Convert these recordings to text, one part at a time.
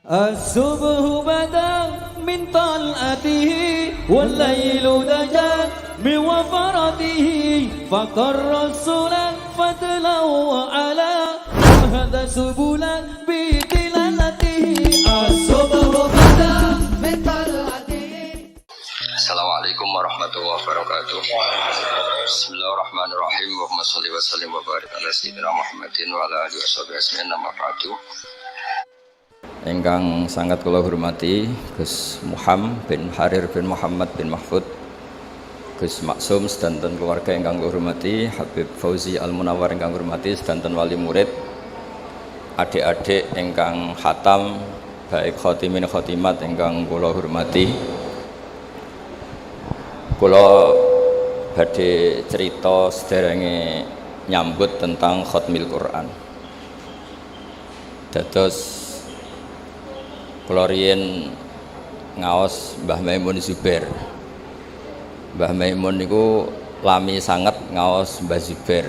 الصبح بدا من طلعته والليل دجا من وفرته فقر السنة فتلو على هذا سبلا بدلالته الصبح بدا من طلعته. Assalamualaikum warahmatullahi wabarakatuh. Bismillahirrahmanirrahim. Allahumma shalli wa sallim wa barik ala sayyidina Muhammadin wa ala alihi washabihi ajmain. Amma ba'du. Ingkang sangat kula hormati Gus Muhammad bin Harir bin Muhammad bin Mahfud, Gus Maksum sedanten keluarga ingkang kula hormati, Habib Fauzi Al Munawwar ingkang kula hormati, sedanten wali murid, adik-adik ingkang khatam, baik khotimin khotimat ingkang kula hormati. Kula badhe cerita sederenge nyambut tentang khatmil Quran. Dados kula riyen ngaos Mbah Maimun Zubair. Mbah Maimun niku lami sanget ngaos Mbah Zubair.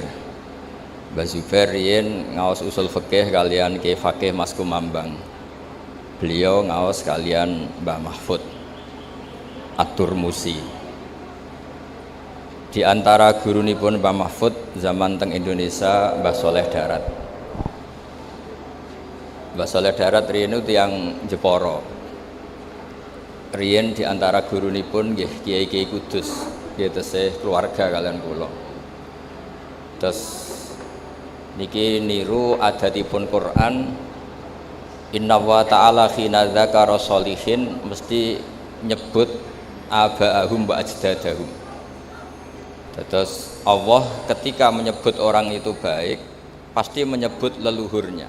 Mbah Zubair riyen ngaos usul fikih kalian Ki Fakih Mas Kumambang. Beliau ngaos kalian Mbah Mahfud At-Turmusi. Di antara gurunipun Mbah Mahfud zaman teng Indonesia Mbah Soleh Darat. Mbah Soleh Darat riyen itu tiyang Jepara. Riyen di antara gurunipun nggih Kiai-kiai Kudus, nggih tesih keluarga kalian kula. Terus niki niru adatipun Quran, inna wa ta'ala khina dzakara sholihin mesti nyebut aba'ahum wa ajdadahum. Terus Allah ketika menyebut orang itu baik pasti menyebut leluhurnya.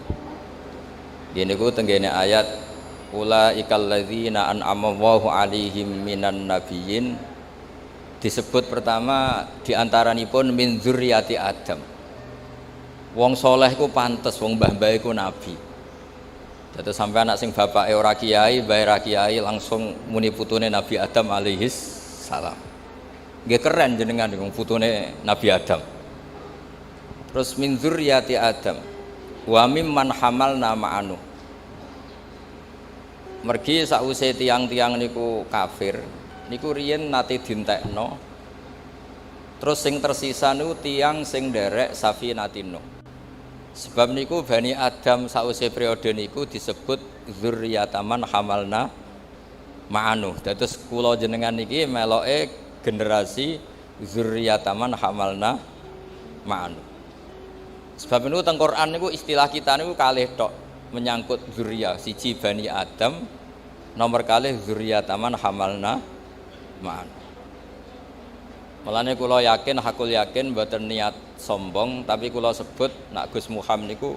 Gini ku tenggene ayat ulaikal ladzina an'ama Allahu 'alaihim minan nabiyyin, disebut pertama diantaranipun min dzurriyyati Adam. Wong soleh ku pantes, wong mbah-mbah iku nabi. Terus sampai anak sing bapake ora kiai, mbahe ra kiai langsung muni putune Nabi Adam alaihis salam. Nggih keren jenengan wong putune Nabi Adam. Terus min dzurriyyati Adam wa mimman hamalna ma'anu. Mergi sause tiang-tiang niku kafir, niku riyen nate dintekno. Terus sing tersisa niku tiang sing nderek Safinatino. Sebab niku Bani Adam sause periode niku disebut dzurriyyataman hamalna ma'anu. Dados kula jenengan niki meloke generasi dzurriyyataman hamalna ma'anu. Sebab itu teng Quran niku istilah kita niku kalih tok menyangkut dzurriyyah, siji Bani Adam, nomor kalih dzurriyyataman hamalna ma'anu. Mulane kula yakin, hakul yakin mboten niat sombong, tapi kula sebut nak Gus Muhammad niku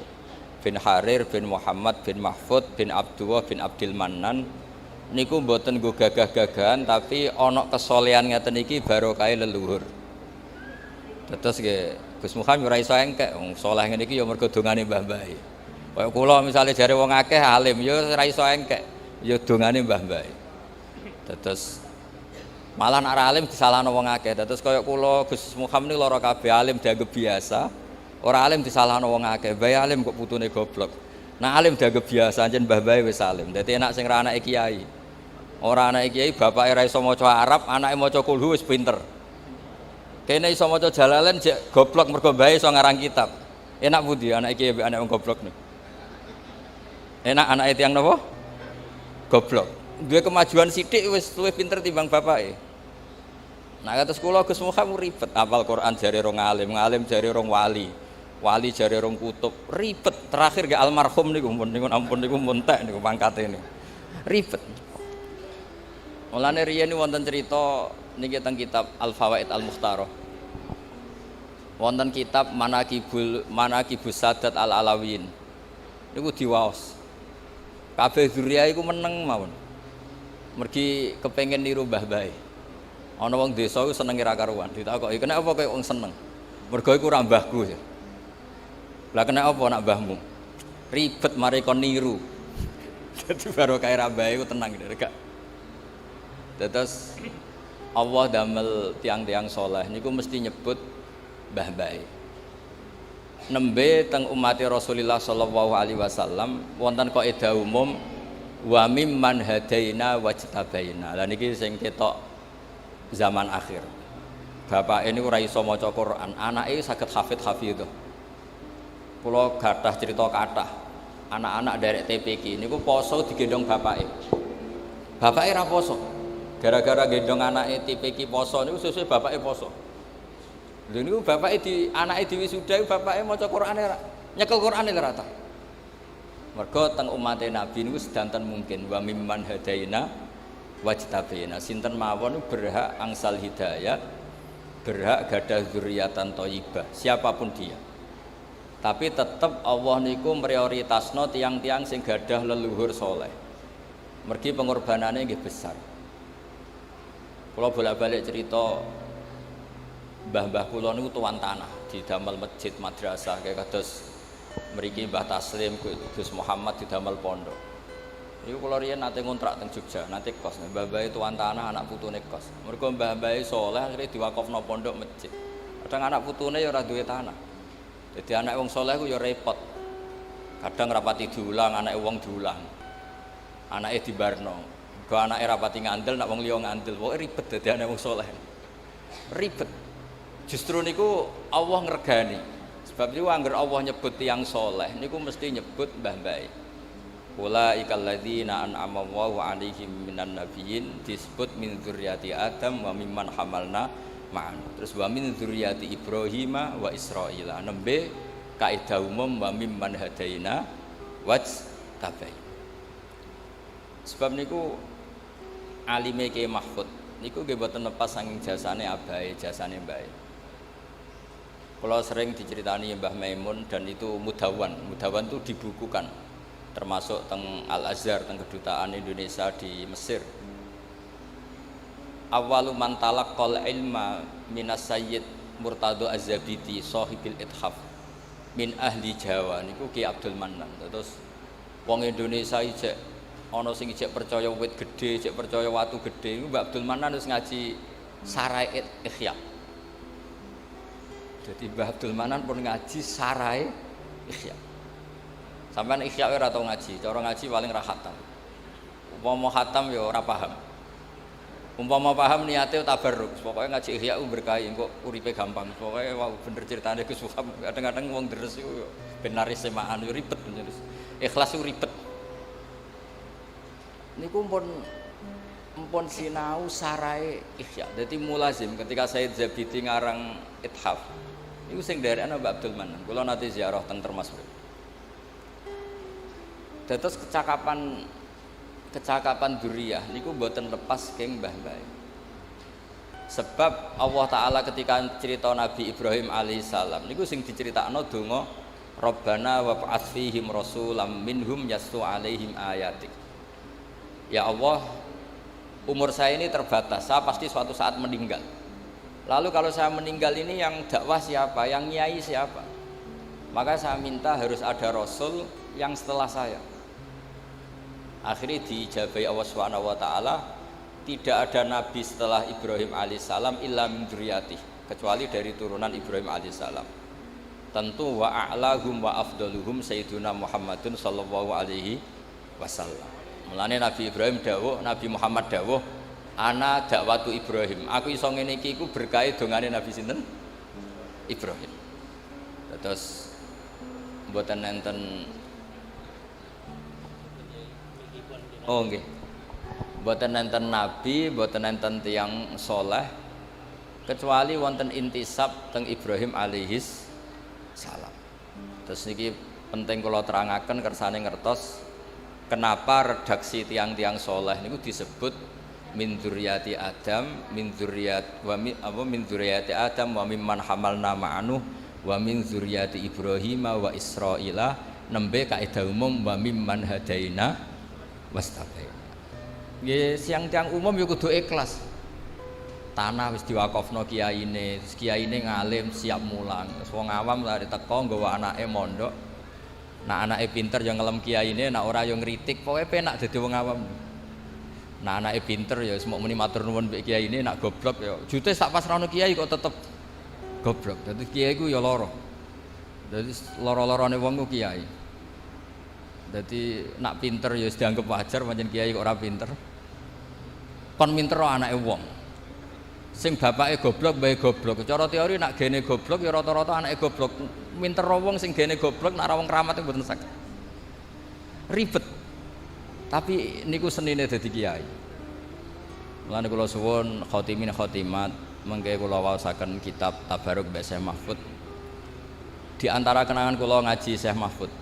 bin Harir bin Muhammad bin Mahfud bin Abdullah bin Abdul Mannan niku mboten nggo gagah-gagahan, tapi ana kesolehan ngeten iki barokahe leluhur. Terus nggih Gus Muhammad ora iso engkek wong saleh ngene iki ya mergo dongane mbah-mbahe. Kaya kula misale jare wong akeh alim ya ora iso engkek, ya dongane mbah-mbahe. Terus malah nek ora alim disalahno wong akeh. Terus kaya kula Gus Muhammad niku lara kabeh alim dianggep biasa, ora alim disalahno wong akeh. Bae alim kok putune goblok. Nah alim dianggep biasa anjen mbah-mbahe wis alim. Dadi enak sing ra anake kiai. Ora anake kiai bapake ra iso maca Arab, anake maca kulhu wis pinter. Kene iso maca Jalalain jek goblok mergo mbahe iso ngarang kitab. Enak pundi anake kiai mbek anake wong goblok niku? Enak anake tiyang napa? Goblok. Duwe kemajuan sithik wis luwih pinter timbang bapake. Nah kados kula Gus Muhammad ribet hafal Quran jare rong alim, ngalim jare rong wali. Wali jare rong kutub, ribet. Terakhir ge almarhum niku ampun niku montek niku pangkate niku. Ribet. Mulane riyen wonten crita niki teng kitab Al-Fawaid Al-Mukhtarah. Wonten kitab Manaqibus Sadat Al-Alawiyin. Niku diwaos. Kabeh dzurriyyah iku meneng mawon. Mergi kepengin niru mbah-mbahe. Ana wong desa iku seneng ora karuan. Ditakoki, "Kenapa kowe wong seneng?" Mergo iku ora mbahku. Lah kenapa nak mbahmu? Ribet mari kon niru. Dadi baru kae ra mbahe iku tenang gak. Terus Allah damel tiang-tiang soleh niku mesti nyebut mbah-mbahe. Nembe teng umat Rasulullah sallallahu alaihi wasallam wonten kaidah umum wa mimman hadaina wajtabaina. Lah niki sing ketok zaman akhir. Bapak ini ora iso maca Quran, anake saged hafidh. Kula gadah cerita kathah. Anak-anak derek TPQ niku poso digendong bapake. Bapake ra poso. Gara-gara gendong anake TPQ poso niku sesuk bapake poso. Lha niku bapake anake diwisuda bapake maca Qur'ane ra. Nyekel Qur'ane ora ta. Mergo teng umate Nabi niku sedanten mungkin wa mimman hadaina wajtabaina. Sinten mawon berhak angsal hidayah, berhak gadah dzurriatan thayyibah, siapapun dia. Tapi tetap Allah niku prioritasno tiang-tiang sing gadah leluhur soleh. Mergi pengorbanannya nggih besar. Kula bolak-balik cerita mbah-mbah kula niku tuan tanah didamel masjid madrasah kayak kados mriki Mbah Taslim Gus Muhammad didamel pondok. Niku kula riyen nate ngontrak teng Jogja, nate kos. Mbah-mbah tuan tanah anak putune kos. Mergo mbah-mbah soleh akhire diwakofno pondok masjid. Kadang anak putune ya ora duwe tanah. Jadi anak wong soleh ku ya repot. Kadang rapati diulang, anak wong diulang. Anake dibarno. Go anake rapati ngandel, nak wong liya ngandel. Pokoke ribet dadi anak wong soleh. Ribet. Justru niku Allah ngregani. Sebab niku angger Allah nyebut tiyang soleh niku mesti nyebut mbah-mbahe. Ulaikal ladzina an'ama Allahu 'alaihim minan nabiyyin disebut min dzurriyyati Adam wa mimman hamalna ma'an. Terus wa min dzurriyyati Ibrahim wa Israila. Nembe kaidah umum wa mimman hadaina wajtabai. Sebab niku alime Ki Mahfud niku nggih boten lepas saking jasane abahe, jasane mbae. Kula sering diceritani Mbah Maimun dan itu mudawan. Mudawan itu dibukukan termasuk teng Al-Azhar, teng kedutaan Indonesia di Mesir. Awalu man talaqqal ilma minas Sayyid Murtado Az-Zabidi sahibil ithaf min ahli Jawa niku Ki Abdul Mannan. Terus wong Indonesia ijek ana sing ijek percaya wit gedhe, ijek percaya watu gedhe. Iku Mbak Abdul Mannan wis ngaji Sarai Ikhya. Jadi Mbah Abdul Mannan pun ngaji Sarai Ikhya. Sampeyan Ikhya ora tau ngaji, cara ngaji paling ra khatam. Umpama khatam ya ora paham. Umpama paham niate tabarruk, pokoke ngaji Ihya berkah engko uripe gampang. Pokoke wow bener ceritane Gus Wahab. Kadang-kadang wong deres iku ben laris semaan yo ribet bener. Ikhlas iku ribet. Niku mpun sinau Sarai Ihya. Dadi mulazim ketika Said Zabidi ngarang Ithaf. Niku sing nderekno Mbak Abdul Mannan. Kula nate ziarah teng Termasuk. Dados kecakapan dzurriyah niku mboten lepas keng mbah-mbah. Sebab Allah Taala ketika cerita Nabi Ibrahim alaihissalam niku sing diceritakno donga Rabbana wa ba'ats fihim rasulam minhum yaslu alaihim ayatik. Ya Allah, umur saya ini terbatas, saya pasti suatu saat meninggal. Lalu kalau saya meninggal ini yang dakwah siapa, yang nyai siapa? Maka saya minta harus ada rasul yang setelah saya. Akhirnya dijabai Allah Subhanahu wa taala, tidak ada nabi setelah Ibrahim alaihissalam illa min dzurriyyatihi, kecuali dari turunan Ibrahim alaihissalam. Tentu wa a'lahum wa afdaluhum sayyiduna Muhammadun sallallahu alaihi wasallam. Mulane Nabi Ibrahim dawuh, Nabi Muhammad dawuh, ana dakwatu Ibrahim. Aku iso ngene iki iku berkah dongane Nabi sinten? Ibrahim. Terus mboten enten. Oh nggih. Mboten enten nabi, mboten enten tiyang saleh kecuali wonten intisab teng Ibrahim alaihis salam. Terus niki penting kula terangaken kersane ngertos kenapa redaksi tiang-tiang saleh niku disebut min dzurriyyati Adam, min dzurriyyati Adam wa mimman hamalna ma'anu wa min dzurriyyati Ibrahim wa Israila, nembe kaidah umum wa mimman hadaina wastabai. Nggih siang tiang umum ya kudu ikhlas. Tanah wis diwakofno kiyaine, kiyaine ngalim siap mulang. Wong awam lari teko nggawa anake mondok. Nak anake pinter ya ngelem kiyaine, nak ora ya ngritik, pokoke penak dadi wong awam. Nah anake pinter ya semuk muni matur nuwun mbek kiyaine, nak goblok ya jute sak pas rono kiai kok tetep goblok. Dadi kiai ku ya lara. Dadi lara-larane wong ku kiai. Jadi nak pinter ya dianggap wajar, pancen kiai kok ora pinter. Kon pinter anake wong. Sing bapake goblok bae goblok. Cara teori nak gene goblok ya rata-rata anake goblok. Pinter wong sing gene goblok nak ra wong keramat mboten saged. Ribet. Tapi niku senine dadi kiai. Mulane kula suwun khotimin khotimat mengke kula waosaken kitab Tabarruk mbek Syekh Mahfud. Di antara kenangan kula ngaji Syekh Mahfud.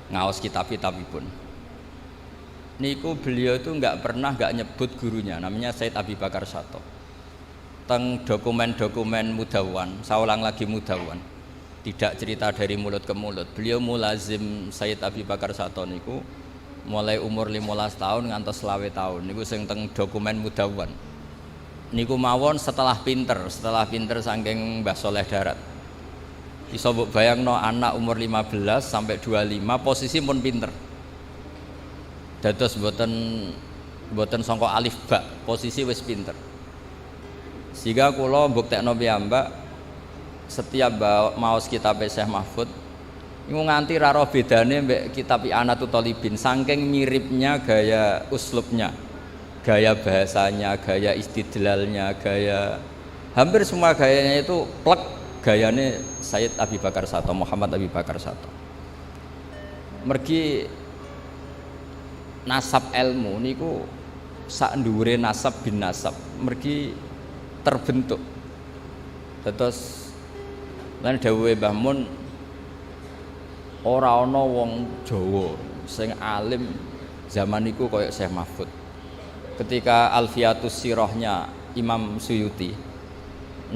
Ngaos kitab-kitabipun. Niku beliau itu nggak pernah nggak nyebut gurunya, namanya Said Abi Bakar Sato. Teng dokumen-dokumen Mudawwan, saya ulang lagi Mudawwan. Tidak cerita dari mulut ke mulut. Beliau mulazim Said Abi Bakar Sato niku mulai umur 15 tahun ngantos 20 tahun. Niku sing teng dokumen Mudawwan. Niku mawon setelah pinter saking Mbah Soleh Darat. Iso mbok bayangno anak umur 15 sampai 25 posisi pun pinter. Dados mboten sangka alif ba, posisi wis pinter. Sehingga kula mbuktekno piyambak setiap maos kitab Syekh Mahfud iku nganti ra ro bedane mbek kitab I'anatul Thalibin saking miripnya gaya uslubnya, gaya bahasanya, gaya istidlalnya, gaya hampir semua gayanya itu plek gayane Sayyid Abi Bakar Sato, Muhammad Abi Bakar Sato. Mergi nasab ilmu niku sak dhuwure nasab bin nasab, mergi terbentuk. Terus lan dawuhe Mbah Mun ora ana wong Jawa sing alim zaman niku kaya Syekh Mahfud. Ketika Alfiatus Sirahnya Imam Suyuti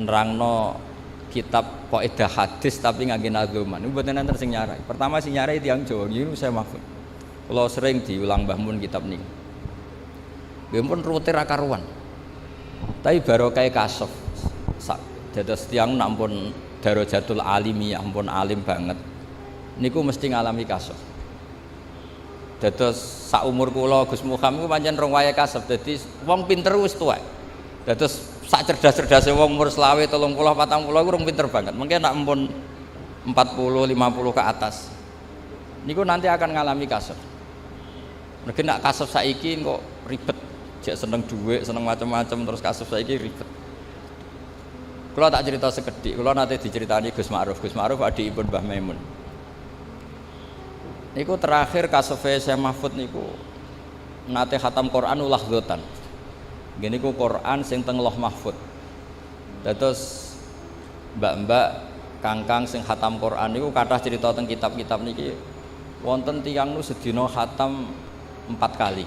nerangno kitab kaidah hadis tapi ngangge nadzuman. Niku mboten enten sing nyarai. Pertama sing nyarai tiyang Jawa niku Syekh Mahfud. Kula sering diulang Mbah Mun kitab niku. Nggih pun rute ra karuan. Tapi barokah kasuf. Dados tiyang nampun darajatul alimiyah, ampun alim banget. Niku mesti ngalami kasuf. Dados sak umur kula Gus Muham niku pancen rong wayahe kasuf. Dadi wong pinter wis tuwek. Dados sak cerdas-cerdase wong umur 20, 30, 40 iku rong pinter banget. Mungkin nak ampun 40, 50 ke atas. Niku nanti akan ngalami kasuf. Mungkin nak kasuf saiki kok ribet. Jek seneng dhuwit, seneng macam-macam terus kasuf saiki ribet. Kula tak cerita sekedhik, kula nate diceritani Gus Ma'ruf. Gus Ma'ruf adikipun Mbah Maimun. Niku terakhir kasufe Syekh Mahfud niku nate khatam Quran lahdzatan. Nggih niku Quran sing teng Lauh Mahfud. Dados mbak-mbak kangkang sing khatam Quran niku kathah cerita teng kitab-kitab niki wonten tiyang nu sedina khatam 4 kali.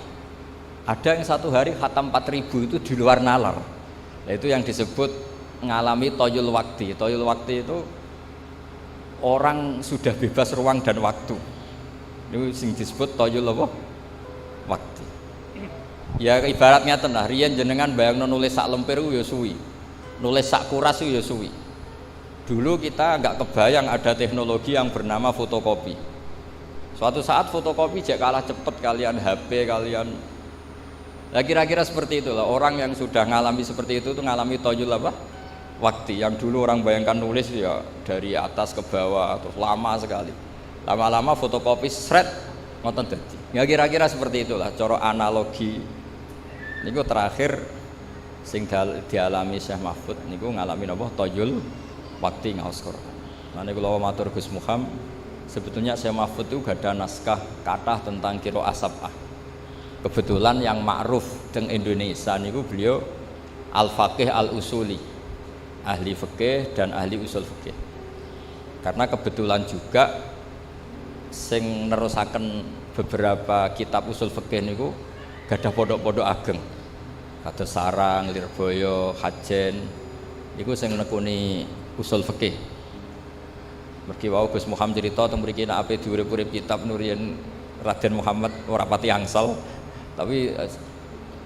Ada yang satu hari khatam 4000 itu di luar nalar. Nah, itu yang disebut ngalami toyul wakti. Toyul wakti itu orang sudah bebas ruang dan waktu. Itu sing disebut toyul apa? Wakti. Ya ibaratnya tenah, riyen jenengan bayangno nulis sak lemper ya suwi. Nulis sak kuras ya suwi. Dulu kita nggak kebayang ada teknologi yang bernama fotokopi. Suatu saat fotokopi jek kalah cepet kalian HP kalian. Nah kira-kira seperti itulah orang yang sudah ngalami seperti itu tuh ngalami toyul apa? Waktu yang dulu orang bayangkan nulis ya dari atas ke bawah terus lama sekali. Lama-lama fotokopi seret ngoten dadi. Ya kira-kira seperti itulah cara analogi. Niku terakhir sing dialami Syekh Mahfud niku ngalami napa toyul waktu ngaos Quran. Nah niku kula matur Gus Muham sebetulnya Syekh Mahfud itu gada naskah kathah tentang qiraah sab'ah. Kebetulan yang ma'ruf teng Indonesia niku beliau al-faqih al-usuli, ahli fikih dan ahli usul fikih. Karena kebetulan juga sing nerusaken beberapa kitab usul fikih niku gadah pondok-pondok ageng. Kados Sarang, Lirboyo, Hajen niku sing nekuni usul fikih. Mergi wau Gus Muhammad cerita teng mriki nek ape diurip-urip kitab Nurian Raden Muhammad ora pati angsal. Tapi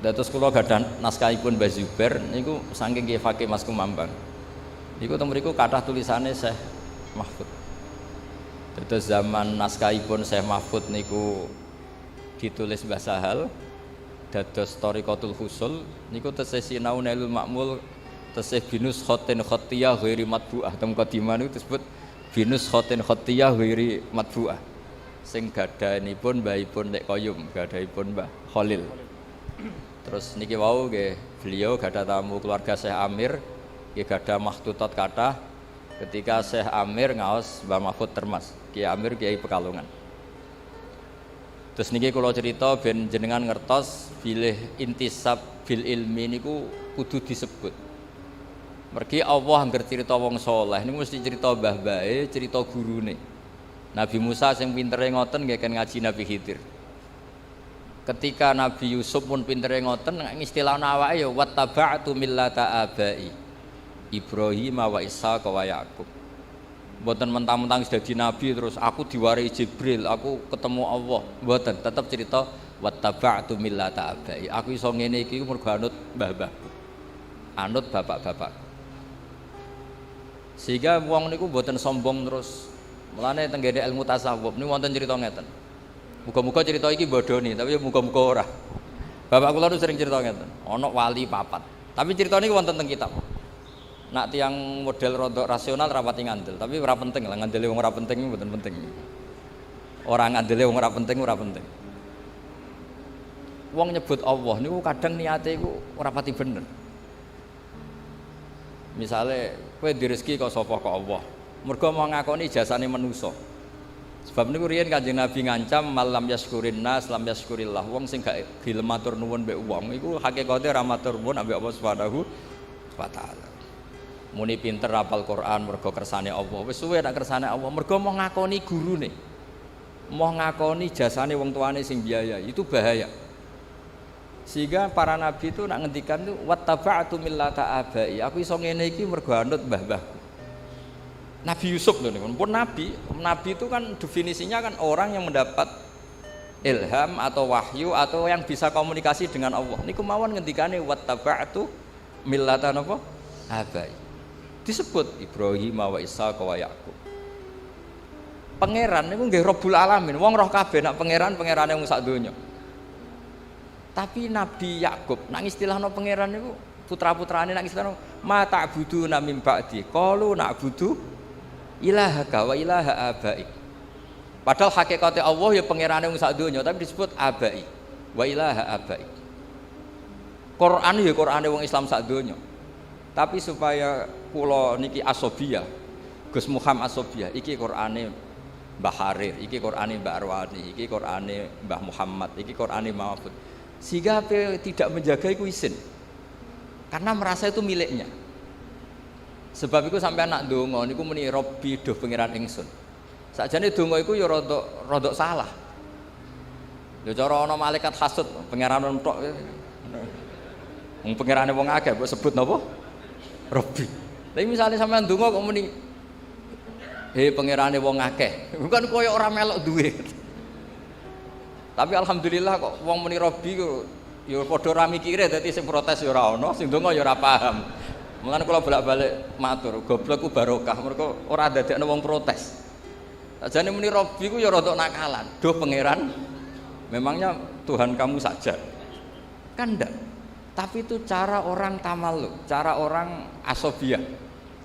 dados kula gadah naskahipun Mbah Zubair niku saking Ki Fakih Mas Kumambang. Niku teng mriku kathah tulisane Syekh Mahfud. Dados zaman naskahipun Syekh Mahfud niku ditulis Mbah Sahal dados Thariqatul Husul niku tesih sinau Nailul Ma'mul tesih binus khotin khottiyah ghairi matbu'ah. Teng Qadimah niku disebut binus khotin khottiyah ghairi matbu'ah. sing gadhanipun mbahipun Lek Koyum, gadhanipun Mbah Khalil. Terus niki wau nggih beliau gadah tamu keluarga Syekh Amir, nggih gadah makhtutat kathah ketika Syekh Amir ngaos Mbah Mahfud Termas, Kiai Amir Kiai Pekalongan. Terus niki kula cerita ben jenengan ngertos bilih intisab bil ilmi niku kudu disebut. Mergi Allah angger cerita wong saleh niku mesti cerita mbah-mbahe, cerita gurune. Nabi Musa sing pintere ngoten nggih kan ngaji Nabi Khidir. Ketika Nabi Yusuf pun pintere ngoten istilah awake ya wattaba'tu millata abai Ibrahim wa Ishaq wa Yaqub. Mboten mentang-mentang dadi nabi terus aku diwarai Jibril, aku ketemu Allah. Mboten, tetep cerita wattaba'tu millata abai. Aku iso ngene iki mergo anut mbah-mbahku. Anut bapak-bapak. Sehingga wong niku mboten sombong terus. Mulane teng gene ilmu tasawuf niku wonten cerita ngeten. Muga-muga cerita iki bodoni, tapi muga-muga ora. Bapak kula nu sering cerita ngeten. Ana wali papat. Tapi cerita niku wonten teng kitab. Nak tiang model rodok rasional rapati ngandel, tapi ora penting lah ngandele wong ora penting mboten penting. Ora ngandele wong ora penting ora penting. Wong nyebut Allah niku kadang niate iku ora pati bener. Misale kowe direzeki kok sapa kok Allah. Mergo mau ngakoni jasane manusa. Sebab niku riyen Kanjeng Nabi ngancam malam yaskurin nas lam yaskurillah. Wong sing gak gelem matur nuwun mbek wong iku hakikate ora matur nuwun ambek Allah Subhanahu wa taala. Muni pinter hafal Quran mergo kersane Allah. Wis suwe nak kersane Allah mergo mau ngakoni gurune. Mau ngakoni jasane wong tuane sing biaya, itu bahaya. Sehingga para nabi itu nak ngendikan itu wattaba'tu millata abai. Aku iso ngene iki mergo anut mbah-mbahku. Nabi Yusuf lho niku pun nabi. Nabi itu kan definisinya kan orang yang mendapat ilham atau wahyu atau yang bisa komunikasi dengan Allah. Niku mawon ngendikane wattaba'tu millata napa? Abai. Disebut Ibrahim wa Ishaq wa Yaqub. Pangeran niku nggih Rabbul Alamin. Wong roh kabeh nak pangerane wong sak donya. Tapi Nabi Yakub nak istilahno pangeran niku putra-putrane nak istilahno ma ta'buduna min ba'di. Qalu na'budu ilahaka wa ilaha abaik. Padahal hakikate Allah ya pangerane wong sak donya tapi disebut abai wa ilaha abaik. Quran ya Qurane wong Islam sak donya. Tapi supaya kula niki asobiyah, Gus Muhammad asobiyah, iki Qur'ane Mbah Harir, iki Qur'ane Mbah Arwani, iki Qur'ane Mbah Muhammad, iki Qur'ane Mahfud. Sehingga tidak menjaga iku isin. Karena merasa itu miliknya. Sebab iku sampai anak donga niku muni Robbi duh pangeran ingsun. Sakjane donga iku ya rodok salah. Ya cara ana malaikat hasud pangeran entok. Wong pangerane wong akeh mbok sebut napa? Robbi. Tapi misalnya sampean ndonga kok muni pangerane wong akeh. Bukan koyo ora melok duwe. Tapi alhamdulillah kok wong muni Robbi ku ya padha ra mikire dadi sing protes ya ora ana, sing ndonga ya ora paham. Mulane kula bolak-balik matur, goblok ku barokah mergo ora dadekno wong protes. Sajane muni Robbi ku ya rada nakalan. Duh pangeran, memangnya Tuhan kamu saja. Kan ndak. Tapi itu cara orang tamalluk, cara orang asobiyah,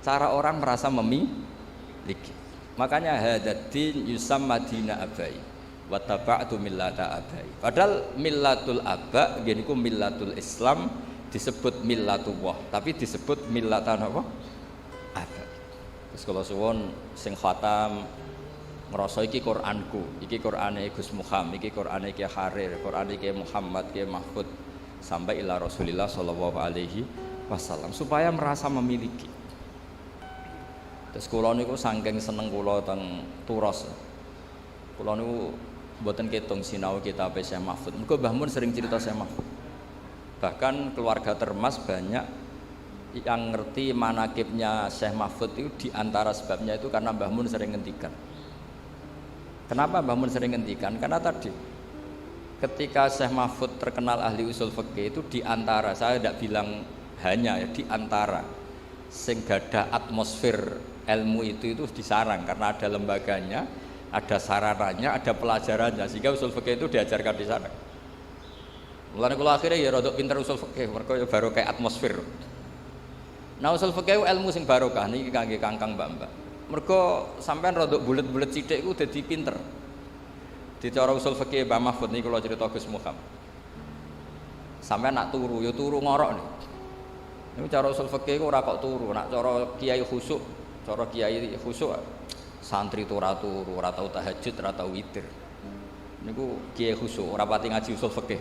cara orang merasa memiliki. Makanya hadatin yusamma dina abai wattaba'tu millata abai. Padahal millatul aba geniku millatul Islam disebut millatullah, tapi disebut millatan apa? Aba. Terus kalau suwun sing khatam ngrasa iki Qur'anku, iki Qur'ane Gus Muhammad, iki Qur'ane Ki Harir, Qur'ane Ki Muhammad, Ki Mahfud sampai ila Rasulillah sallallahu alaihi wasallam supaya merasa memiliki. Terus kula niku saking seneng kula teng Turos. Kula niku mboten ketung sinau kitab Syekh Mahfud. Mergo Mbah Mun sering cerita Syekh Mahfud. Bahkan keluarga Termas banyak yang ngerti manakibnya Syekh Mahfud itu diantara sebabnya itu karena Mbah Mun sering ngendikan. Kenapa Mbah Mun sering ngendikan? Karena tadi ketika Syekh Mahfud terkenal ahli usul fikih itu diantara, saya tidak bilang hanya ya, diantara sing gadah atmosfer ilmu itu disarang karena ada lembaganya, ada sarananya, ada pelajarannya sehingga usul fikih itu diajarkan di sana. Mulane kula akhirnya ya rodok pinter usul fikih mergo ya baru kayak atmosfer. Nah usul fikih ilmu sing barokah niki kangge kangkang mbak-mbak. Mergo sampean rodok bulet-bulet sithik iku dadi pinter. Di cara usul fikih Mbah Mahfud niki kula cerita Gus Muham. Sampeyan nak turu ya turu ngorok nih. Niku cara usul fikih ora kok turu, nak cara kiai khusuk, santri itu ora turu, ora tau tahajud, ora tau witir. Niku kiai khusuk, ora pati ngaji usul fikih.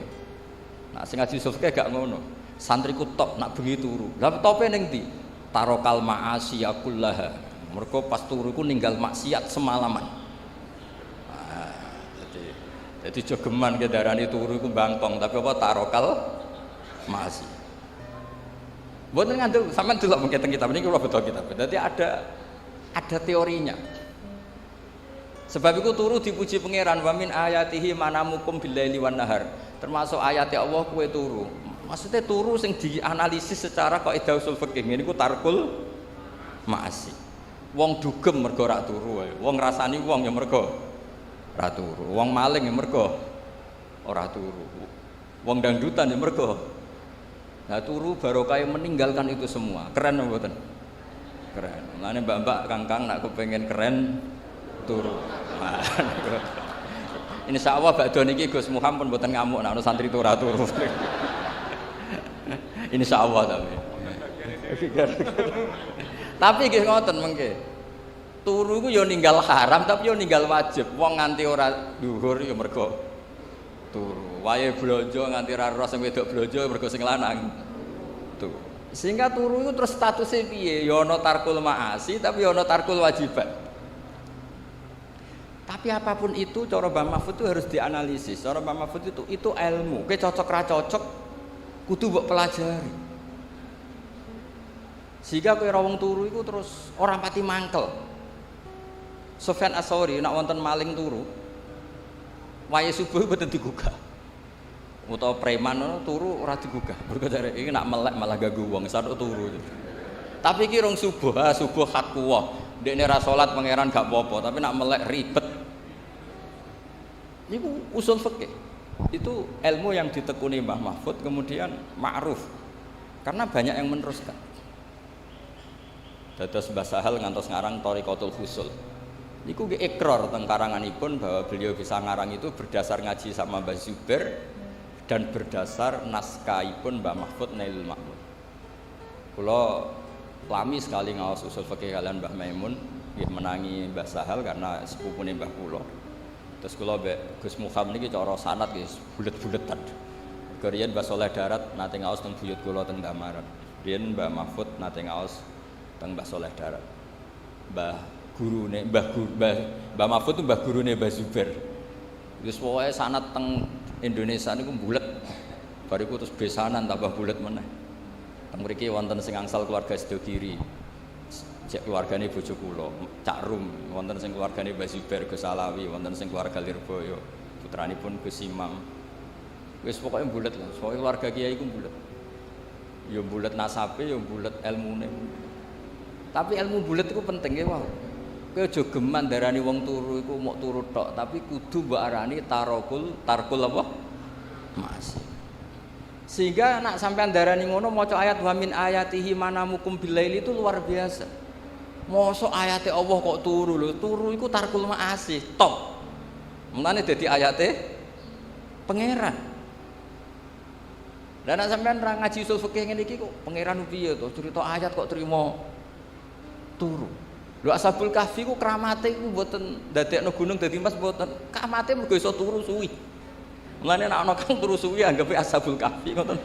Nak sing ngaji usul fikih gak ngono. Santriku top nak bengi turu. Lah tope ning ndi? Tarokal ma'asi kullaha. Mergo pas turu iku ninggal maksiat semalaman. Jadi jogeman ke darani turu iku bangkong, tapi apa tarokal masih. Mboten ngandel sampean delok mengke teng kitab niki kula beto kitab. Dadi ada teorinya. Sebab iku turu dipuji pangeran wa min ayatihi manamukum billaili wan nahar. Termasuk ayat Allah kowe turu. Maksudnya turu sing dianalisis secara kaidah usul fikih niku tarkul masih. Wong dugem mergo ora turu wae. Wong ngrasani wong ya mergo ora turu, wong maling ya mergo ora turu, wong dangdutan ya mergo. Nah turu barokah meninggalkan itu semua. Keren mboten? Keren. Mulane mbak-mbak kangkang nak kepengin keren turu. Nah, insyaallah bakdo niki Gus Muham pun mboten ngamuk nek ana santri ora turu. Insyaallah tapi. Tapi nggih ngoten mengke. Turu ku yo ninggal haram tapi yo ninggal wajib. Wong nganti ora dhuwur ya mergo turu. Wae blonjo nganti ora ros sing wedok blonjo mergo sing lanang. Tuh. Sehingga turu itu terus statusnya piye? Ya ana tarkul ma'asi tapi ya ana tarkul wajibat. Tapi apapun itu cara Mbah Mahfud itu harus dianalisis. Cara Mbah Mahfud itu ilmu. Kowe cocok ra cocok kudu mbok pelajari. Sehingga kowe ra wong turu iku terus ora pati mangkel. Sufyan As-Tsauri nak wonten maling turu wayahe subuh mboten digugah utawa preman ngono turu ora digugah mergo jare iki nak melek malah ganggu wong saruk turu tapi iki rong subuh subuh hak kuwah ndekne ra salat pangeran gak apa-apa tapi nak melek ribet niku usul fikih itu ilmu yang ditekuni Mbah Mahfud kemudian ma'ruf karena banyak yang meneruskan dados Mbah Sahal ngantos ngarang Thariqatul Husul. Niku nggih ikrar teng karanganipun bahwa beliau bisa ngarang itu berdasar ngaji sama Mbah Zubair dan berdasar naskahipun Mbah Mahfud Nailul Ma'mud. Kula lami sekali ngaos usul fikih kalian Mbah Maimun, nggih menangi Mbah Sahal karena sepupune Mbah kula. Terus kula mbek Gus Muham niki cara sanad nggih bulet-buletan. Keriyen Mbah Saleh Darat nate ngaos teng buyut kula teng Damarat. Riyen Mbah Mahfud nate ngaos teng Mbah Saleh Darat. Mbah Mahfud itu mbah gurune Mbah Zubair. Wis pokoke sanad teng Indonesia niku bulet. Bariku terus besanan tambah bulet meneh. Teng mriki wonten sing angsal keluarga Sedogiri. Cek keluargane bojo kula, Cak Rum, wonten sing keluargane Mbah Zubair Gus Alawi, wonten sing keluarga Lirboyo, putranipun Gus Imam. Wis pokoke bulet lah, pokoke keluarga kiai iku bulet. Ya bulet nasabe, ya bulet ilmune. Tapi ilmu bulet itu penting ya wae. Kowe aja geman darani wong turu iku mok turu tok, tapi kudu mbok arani tarkul apa? Masih. Sehingga nak sampean darani ngono maca ayat wa min ayatihi manamukum billaili itu luar biasa. Mosok ayate Allah kok turu lho, turu iku tarkul ma'asi, top. Mulane dadi ayate pangeran. Lah nak sampean ra ngaji usul fikih ngene iki kok pangeran piye to cerita ayat kok trimo turu. Lho Ashabul Kahfi ku kramate iku mboten ndadekno gunung dadi emas mboten. Kramate mergo iso turu suwi. Mulane nek ana kang turu suwi anggape Ashabul Kahfi ngoten.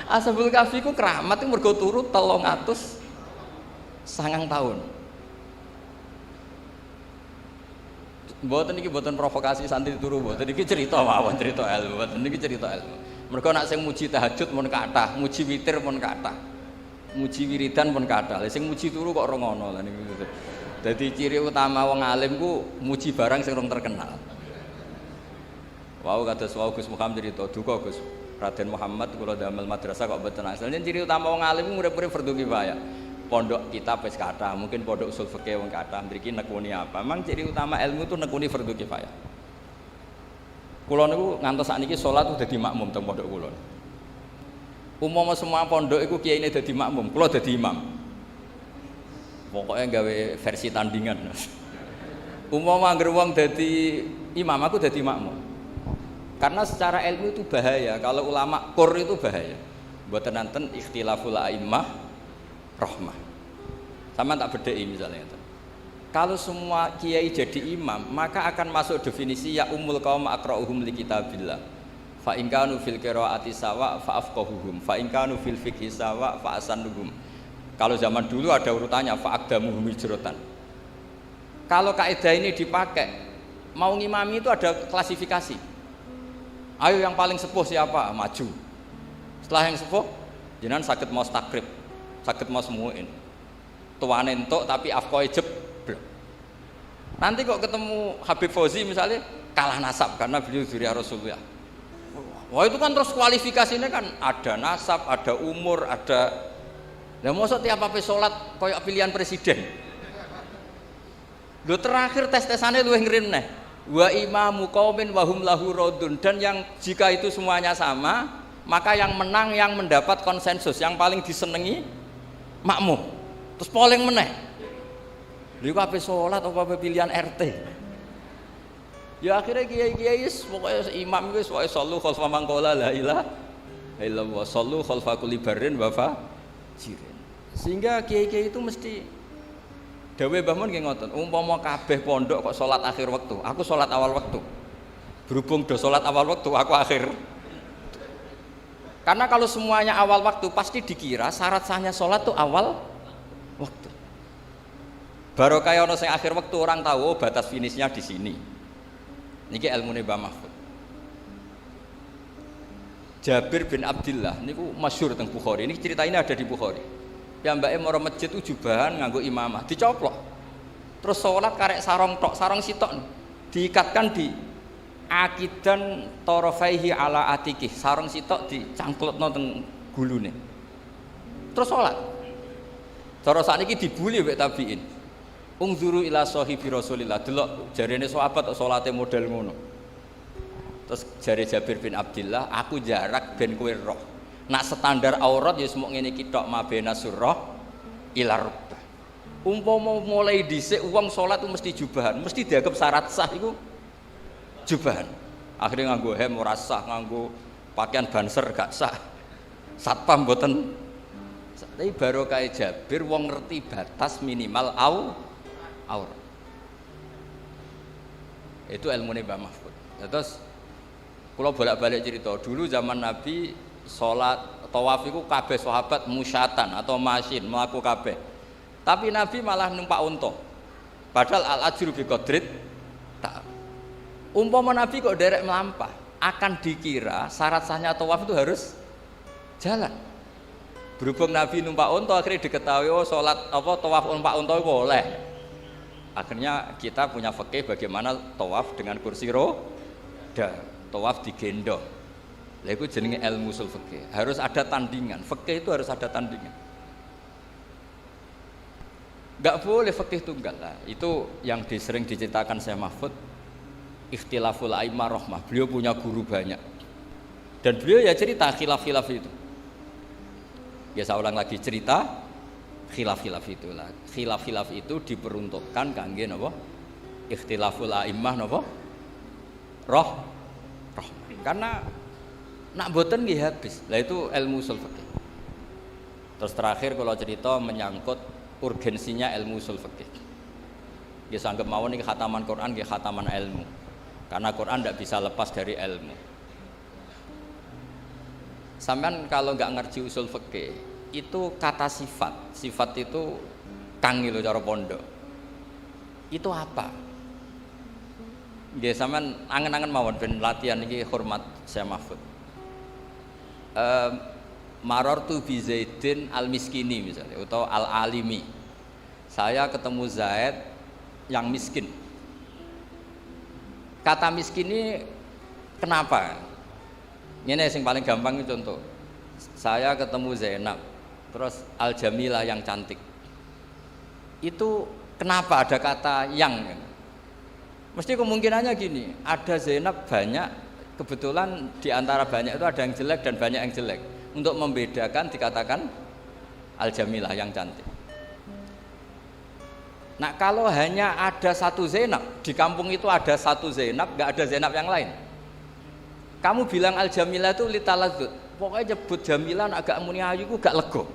Ashabul Kahfi ku kramat iku mergo turu 309 tahun. Mboten iki mboten provokasi santri turu mboten iki cerita mawon cerita ilmu. Mboten iki cerita ilmu. Mergo nek sing muji tahajud mun kathah, muji witir mun kathah. Muji wiridan pun kathah. Sing muji turu kok ora ngono lha niku. Dadi ciri utama wong alim ku muji barang sing rong terkenal. Wau kados wau Gus Muhammad cerita duka Gus Raden Muhammad kula damel madrasah kok mboten asal. Ciri utama wong alim ku urip-urip fardhu kifayah. Pondok kitab wis kathah, mungkin pondok usul fikih wong kathah. Mriki nekuni apa? Memang ciri utama ilmu itu nekuni fardhu kifayah. Kula niku ngantos sakniki salat udah dadi makmum teng pondok kula. Umumnya semua pondok itu kiai ini jadi makmum, kalau jadi imam. Pokoknya gawe versi tandingan. Umpama anggere wong dadi imam, aku dadi makmum. Karena secara ilmu itu bahaya. Kalau ulama kur itu bahaya. Mboten nanten ikhtilaful a'immah rahmah. Sama tak bedheki misalnya. Kalau semua kiai jadi imam, maka akan masuk definisi ya ummul qaum aqra'uhum li kitabillah. Fa in kanu fil qiraati sawa fa afqahuhum, fa in kanu fil fiqhi sawa fa asannuhum. Kalau zaman dulu ada urutannya fa aqdamuhum hijratan. Kalau kaidah ini dipakai, mau ngimami itu ada klasifikasi. Ayo yang paling sepuh siapa? Maju. Setelah yang sepuh, jenengan sakit mau takrib, sakit mau semuin. Tuane entuk tapi afqoe jeblok. Nanti kok ketemu Habib Fauzi misalnya kalah nasab karena beliau dzurriyyah Rasulullah. Wah itu kan terus kualifikasinya kan ada nasab, ada umur, ada. Lah mosok tiap apa salat koyo pilihan presiden. Lho terakhir tes-tesane luwih ngren neh. Wa imamu qaumin wa hum lahu radun, dan yang jika itu semuanya sama, maka yang menang yang mendapat konsensus, yang paling disenengi makmum. Terus polling meneh. Lha iku ape salat apa pilihan RT. Ya akhirnya kiai-kiai pokoknya imam itu pokoknya sallu khalfa man qala la ilaha illallah, sallu khalfa kulli barrin wa fajirin. Sehingga kiai-kiai itu mesti dawe Mbah Mun nggih ngoten, umpama kabeh pondok kok salat akhir waktu, aku salat awal waktu. Berhubung do salat awal waktu, aku akhir. Karena kalau semuanya awal waktu pasti dikira syarat sahnya salat tuh awal waktu. Baru kaya ono sing akhir waktu orang tahu batas finishnya di sini. Niki ilmune Mbah Mahfud. Jabir bin Abdullah niku masyhur teng Bukhari. Ini cerita ini ada di Bukhari. Piyambake mara masjid ujubahan nganggo imamah, dicoplok. Terus salat karek sarong tok, sarong sitok diikatkan di akidan tarafaihi ala atikih, sarong sitok dicangklutno teng gulune. Terus salat. Cara sakniki dibuli wek tabiin. Ungzuru ila sahibi Rasulillah, delok jarene sahabat kok salate model ngono. Terus jare Jabir bin Abdullah, aku jarak ben kowe roh. Nak standar aurat ya semuk ngene iki tok mabena surah ila rukbah. Umpama mulai dhisik wong salat itu mesti jubahan, mesti dianggap syarat sah iku jubahan. Akhirnya nganggo hem ora sah, nganggo pakaian banser gak sah. Satpam mboten. Tapi barokah Jabir wong ngerti batas minimal aurat. Itu ilmune Mbah Mahfud. Terus kula bolak-balik cerita, dulu zaman Nabi salat tawaf iku kabeh sahabat musyatan atau masin mlaku kabeh. Tapi Nabi malah numpak unta. Padahal al-ajru bi qadrit tak. Umpama Nabi kok derek melampah, akan dikira syarat sahnya tawaf itu harus jalan. Berhubung Nabi numpak unta akhirnya diketahui oh salat apa tawaf numpak unta itu boleh. Akhirnya kita punya fikih bagaimana tawaf dengan kursi roda, tawaf digendong. Lah iku jenenge ilmu usul fikih. Harus ada tandingan. Fikih itu harus ada tandingan. Enggak boleh fikih tunggal lah. Itu yang sering diceritakan Syekh Mahfud, ikhtilaful a'immah rahmah. Beliau punya guru banyak. Dan beliau ya cerita khilaf-khilaf itu. Ya saya ulang lagi cerita khilaf-khilaf itulah. Khilaf-khilaf itu diperuntukkan kangge napa? Ikhtilaful a'immah napa? Rahmah. Karena nak boten nggih habis. Lah itu ilmu usul fikih. Terus terakhir kalau cerita menyangkut urgensinya ilmu usul fikih. Nggih sanggep mawon iki khataman Quran nggih khataman ilmu. Karena Quran tidak bisa lepas dari ilmu. Sampean kalau nggak ngerti usul fikih, itu kata sifat. Sifat itu kangi lho cara pondok. Itu apa? Nggih sampean angen-angen mawon ben latihan iki hormat Syekh Mahfud. Marartu bi Zaidin al-miskini misalnya atau al-alimi. Saya ketemu Zaid yang miskin. Kata miskin ini kenapa? Ini yang paling gampang itu contoh. Saya ketemu Zainab, terus Al-Jamilah yang cantik. Itu kenapa ada kata yang? Mesti kemungkinannya gini, ada Zainab banyak. Kebetulan di antara banyak itu ada yang jelek dan banyak yang jelek. Untuk membedakan dikatakan Al-Jamilah yang cantik. Nah kalau hanya ada satu Zainab, di kampung itu ada satu Zainab, nggak ada Zainab yang lain. Kamu bilang al-jamilah itu litaladzut, pokoknya nyebut jamilah agak muni ayu ku gak lego.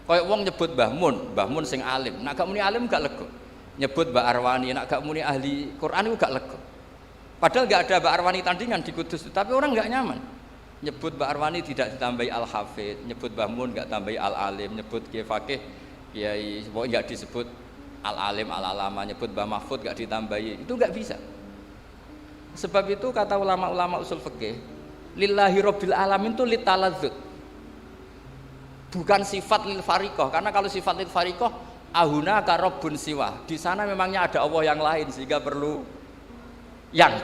Kayak wong nyebut Mbah Mun sing alim, nak gak muni alim gak lego. Nyebut Mbak Arwani, nak gak muni ahli Quran itu gak lego. Padahal gak ada Mbak Arwani tandingan di Kudus, tapi orang gak nyaman. Nyebut Mbak Arwani tidak ditambahi al-hafid, nyebut Mbah Mun gak tambahi al-alim, nyebut Kiai Fakih, Kiai pokoknya gak disebut al-alim, al-alama, nyebut Mbah Mahfud gak ditambahi, itu gak bisa. Sebab itu kata ulama-ulama usul fikih, lillahi rabbil alamin itu litaladzut, bukan sifat lil fariqah. Karena kalau sifat lil fariqah, ahuna karobun siwa, di sana memangnya ada Allah yang lain sehingga perlu yang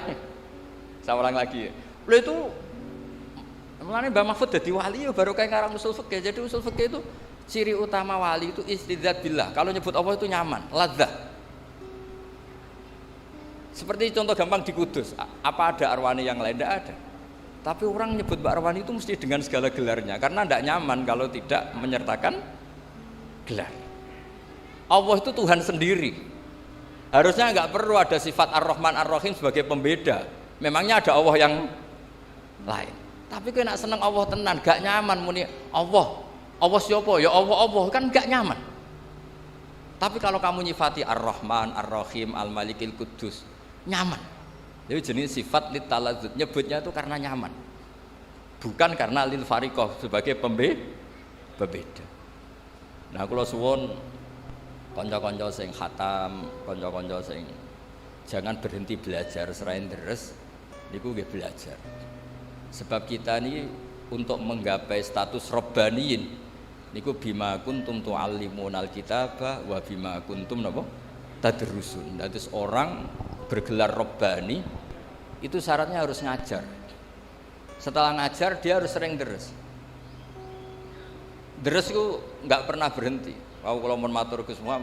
saya ulang lagi. Lalu itu mulanya Mbah Mahfud jadi wali baru kayak ngarang usul fikih. Jadi usul fikih itu ciri utama wali itu istidzat billah. Kalau nyebut Allah itu nyaman, ladzah. Seperti contoh gampang di Kudus, apa ada Arwani yang lain? Tidak ada. Tapi orang nyebut Mbak Arwani itu mesti dengan segala gelarnya, karena tidak nyaman kalau tidak menyertakan gelar. Allah itu Tuhan sendiri. Harusnya nggak perlu ada sifat Ar-Rahman Ar-Rahim sebagai pembeda. Memangnya ada Allah yang lain. Tapi kau nak seneng Allah tenan, gak nyaman muni Allah siapa? Ya Allah kan gak nyaman. Tapi kalau kamu nyifati Ar-Rahman, Ar-Rahim, Al-Malikil Kudus, nyaman. Jadi jenis sifat litaladzut, nyebutnya itu karena nyaman, bukan karena lil fariqah sebagai pembeda. Nah kalau suwon konco-konco sing khatam, konco-konco sing jangan berhenti belajar selain deres, niku nggih belajar. Sebab kita ini untuk menggapai status robbaniyin niku bima kuntum tu'allimunal kitaba wa bima kuntum napa tadrusun. Jadi orang bergelar robbani itu syaratnya harus ngajar. Setelah ngajar dia harus sering deres. Deres itu nggak pernah berhenti. Kalau mun matur ke semua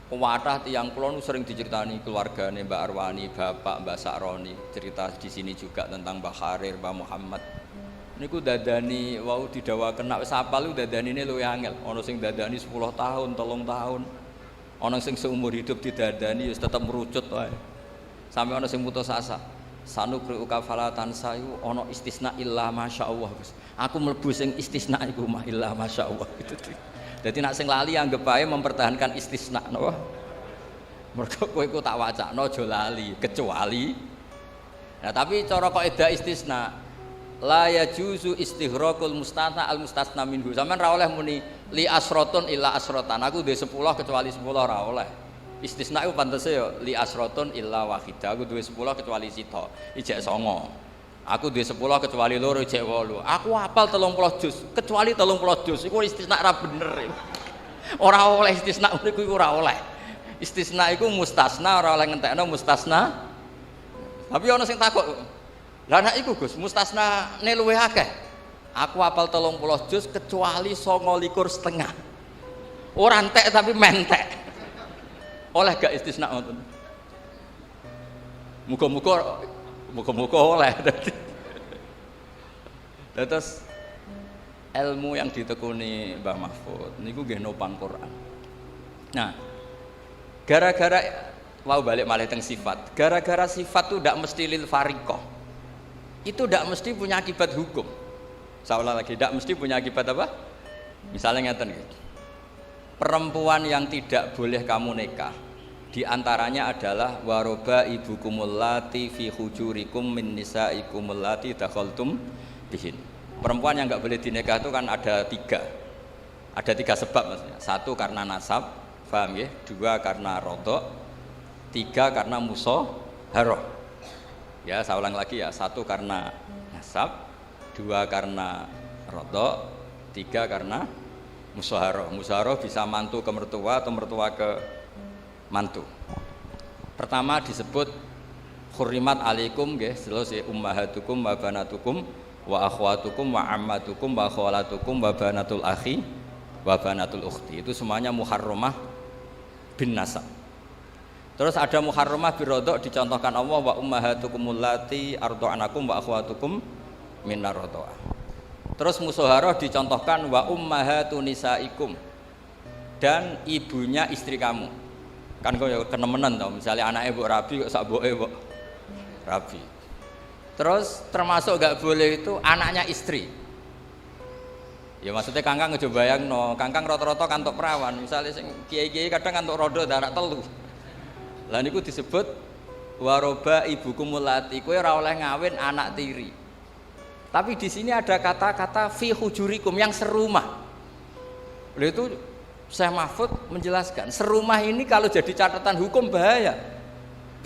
kuwatah tiyang kula nu sering diceritani keluargane Mbak Arwani, Bapak Mbak Sakroni, cerita di sini juga tentang Mbah Kharir, Mbah Muhammad. Niku dadani wau didhawaken nek wis apal lu dadanine luwih angel. Ana sing dadani 10 tahun, 3 tahun. Ana sing seumur hidup didadani wis tetep merucut wae. Sampai ana sing putus asa. Sanukri uka falatan sayu ana istisna illa masyaallah Gus. Aku mlebu sing istisna iku mah illa masyaallah gitu. Jadi nak sing lali anggap ae mempertahankan istisna napa? Mergo kowe iku tak wacana aja lali, kecuali. Nah, tapi cara kaidah istisna la yajuzu istighraqul mustata al mustasna minhu. Sampeyan ra oleh muni li asratun illa asratan. Aku duwe 10 kecuali 10 ra oleh. Istisna iku pantese ya li asratun illa wahidah. Aku duwe 10 kecuali sita. Ijek 9. Aku duwe 10 kecuali 2 ijek 8. Aku hafal 30 juz kecuali 30 juz. Iku istisna ra bener. Ora oleh istisna niku ora oleh. Istisna iku mustasna ora oleh ngentekno mustasna. Tapi ana sing takok. Lah nek iku Gus, mustasna ne luwih akeh. Aku hafal 30 juz kecuali 29,5. Ora entek tapi mentek. Oleh gak istisna ngoten? Muga-muga oleh. Terus ilmu yang ditekuni Mbah Mahfud niku nggih nopang Quran. Nah, gara-gara mau balik malih teng sifat. Gara-gara sifat itu ndak mesti lil fariqah. Itu ndak mesti punya akibat hukum. Saya ulang lagi, ndak mesti punya akibat apa? Misalnya ngeten gitu. Perempuan yang tidak boleh kamu nikah di antaranya adalah waroba ibukumul lati fi hujurikum min nisaikumul lati dakhaltum bihin. Perempuan yang enggak boleh dinikah itu kan ada 3. Ada 3 sebab maksudnya. 1 karena nasab, paham ya? 2 karena rodok, 3 karena musaharah. Ya, saya ulang lagi ya. 1 karena nasab, 2 karena rodok, 3 karena musaharah. Musaharah bisa mantu ke mertua atau mertua ke mantu. Pertama disebut hurrimat alaikum nggih, jelas ya ummahatukum wa banatukum wa akhwatukum wa ammatukum wa khalatukum wa banatul akhi wa banatul ukhti. Itu semuanya muharramah bin nasab. Terus ada muharramah birodok dicontohkan Allah wa ummahatukumul lati arda'anakum wa akhwatukum minar radha'ah. Terus musaharah dicontohkan wa ummahatun nisaikum, dan ibunya istri kamu. Kan kok ya kenemenan tau, misalnya anaknya mbok rabi kok sak mboke mbok rabi. Terus termasuk gak boleh itu anaknya istri. Ya maksudnya kangkang aja bayangno, kangkang rata-rata kantuk perawan, misalnya sing kiai-kiai kadang kantuk rodo darak telu. Lah niku disebut waroba ibukumul lati, kowe ora oleh ngawin anak tiri. Tapi di sini ada kata-kata fi hujurikum yang serumah. Lha itu Syekh Mahfud menjelaskan, serumah ini kalau jadi catatan hukum bahaya.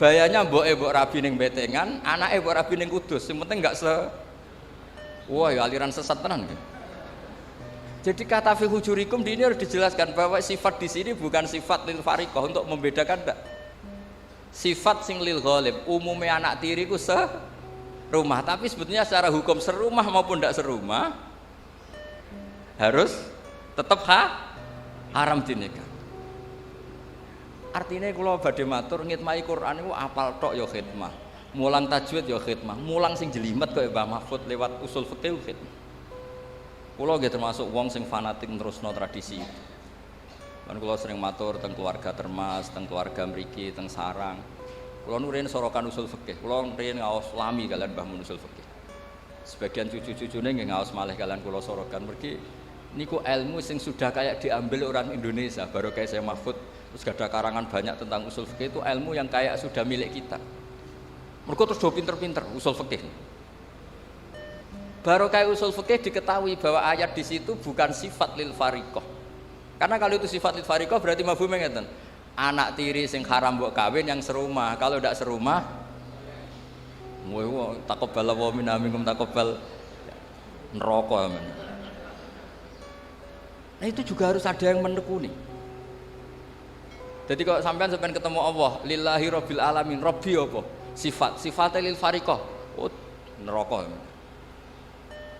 Bahayanya mboke mbok rabi ning betengan, anake mbok rabi ning kudus, sing penting enggak wah ya aliran sesat tenan gitu. Jadi kata fi hujurikum di ini harus dijelaskan bahwa sifat di sini bukan sifat lil fariqah untuk membedakan enggak. Sifat sing lil ghalib, umumnya anak tiri ku serumah, tapi sebetulnya secara hukum serumah maupun tidak serumah harus tetap haram dinikah. Artinya kalau badhe matur ngitmai Quran itu apal tok ya khidmah, mulang tajwid ya khidmah, mulang sing jelimet kaya Mbah Mahfud lewat usul fikih khidmah. Kula nggih termasuk wong sing fanatik terusno tradisi itu. Kan kula sering matur teng keluarga Termas, teng keluarga mriki, teng sarang. Kula nu riyen sorokan usul fikih. Kula riyen ngaos lami kalian Mbah Mun usul fikih. Sebagian cucu-cucune nggih ngaos malih kalian kula sorokan mergi niku ilmu sing sudah kayak diambil orang Indonesia, baru kayak saya Mahfud terus gak ada karangan banyak tentang usul fikih, itu ilmu yang kayak sudah milik kita. Mereka terus do pinter-pinter usul fikih. Baru kayak usul fikih diketahui bahwa ayat di situ bukan sifat lil fariqah. Karena kalau itu sifat lil fariqah berarti mafhume ngeten. Anak tiri sing haram mbok kawin yang serumah. Kalau ndak serumah moe taqabbal wa minna minkum taqabbal neraka amen. Nah itu juga harus ada yang menekuni. Jadi kalau sampean ketemu Allah, lillahi rabbil alamin, rabbi apa? Sifatnya lil fariqah. Oh, neraka.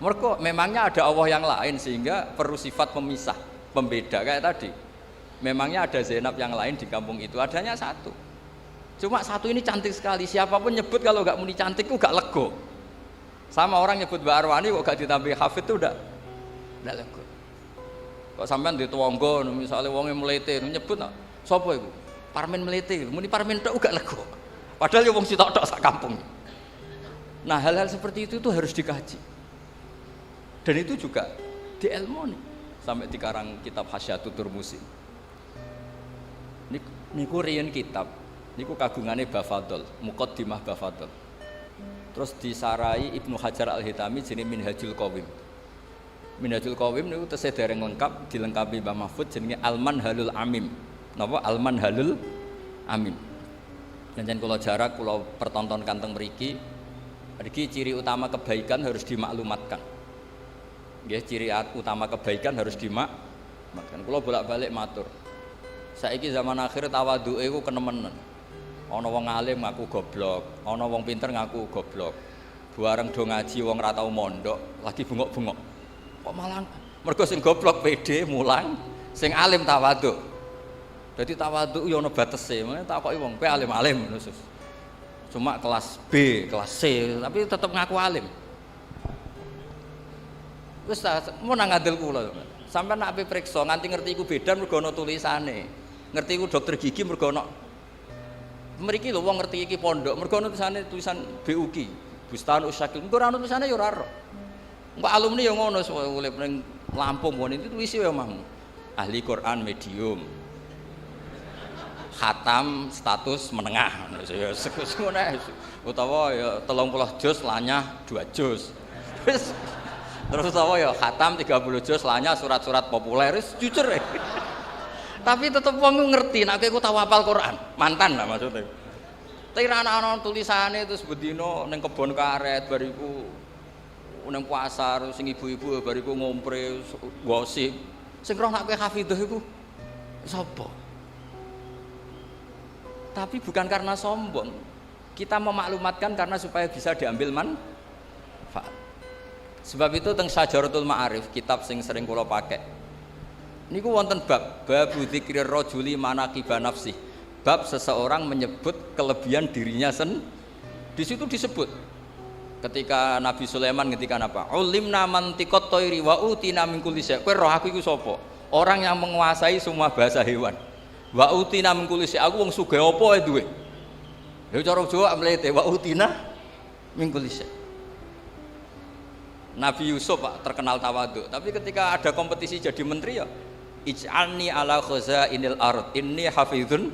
Mereka memangnya ada Allah yang lain sehingga perlu sifat pemisah, pembeda kayak tadi. Memangnya ada Zainab yang lain di kampung itu, adanya satu. Cuma satu ini cantik sekali, siapapun nyebut kalau gak muni cantik itu gak lego. Sama orang nyebut Mbak Arwani kok gak ditambah hafid itu udah lego. Kok sampean di tuangga misalnya wongnya melete nyebut sapa iku? Parmen melete, muni parmen tok gak lego. Padahal ya wong sitok-tok sak kampung. Nah, hal-hal seperti itu harus dikaji. Dan itu juga diilmoni sampai dikarang kitab Hasyatul Turmusi. Niku riyen kitab, niku kagungane Bafadol, Muqaddimah Bafadol. Terus disarai Ibnu Hajar Al-Hitami jenenge Minhajul Qawim. Minhajul Qawim niku tesih dereng lengkap, dilengkapi Mbah Mahfud jenenge Al-Manhalul Amim. Napa Al-Manhalul Amim. Jangan kula jarak kula pertontonkan teng mriki. Mriki ciri utama kebaikan harus dimaklumatkan. Nggih, ciri utama kebaikan harus dimaklumatkan. Kula bolak-balik matur. Saiki zaman akhir tawadhuke ku kenemenen. Ana wong alim ngaku goblok, ana wong pinter ngaku goblok. Bareng do ngaji wong ra tau mondok, lagi bengok-bengok. Kok malah mergo sing goblok pede mulang, sing alim tawadhu. Dadi tawadhu yo ana batese, makane takoki wong, kowe alim-alim ngono sus. Cuma kelas B, kelas C, tapi tetep ngaku alim. Wis mau nang ngandel kula. Sampeyan nek ape priksa nganti ngerti iku bedan mergo ana tulisane. Ngerti iku dokter gigi mergo ana mriki lho wong ngerti iki pondok mergo ana tulisan BUGI, Bustan Usyakil. Mergo ana tulisane ya ora ero. Engko alumni ya ngono urip ning Lampung ngono itu tulis ya omahmu. Ahli Quran medium. Khatam status menengah ngono ya ngono ae. Utawa ya 30 juz lanyah 2 juz. Wis terus apa ya khatam 30 juz lanya surat-surat populer jujur ya. Tapi tetep wong ngerti nek kowe tau hafal Quran mantan lah maksudnya. Tapi ana tulisane terus bedino ning kebon karet bariku ning pasar sing ibu-ibu bariku ngompre gosip sing roh nek kowe hafidhah iku sapa. Tapi bukan karena sombong, kita memaklumatkan karena supaya bisa diambil manfaat. Sebab itu teng Syajaratul Ma'arif, kitab sing sering kula pakai. Niku wonten bab dzikrir rajuli manaqiba nafsi. Bab seseorang menyebut kelebihan dirinya di situ disebut. Ketika Nabi Sulaiman ngendikan apa? Ulimna mantiqat thairi wa utina min kulli syai'. Kowe roh aku iku sapa? Orang yang menguasai semua bahasa hewan. Wa utina min kulli syai. Aku wong sugih apa ae duwe. Ya cara Jawa mlete wa utina min kulli syai. Nabi Yusuf Pak terkenal tawadhu, tapi ketika ada kompetisi jadi menteri ya ij'alni ala khazainil ard inni hafizun.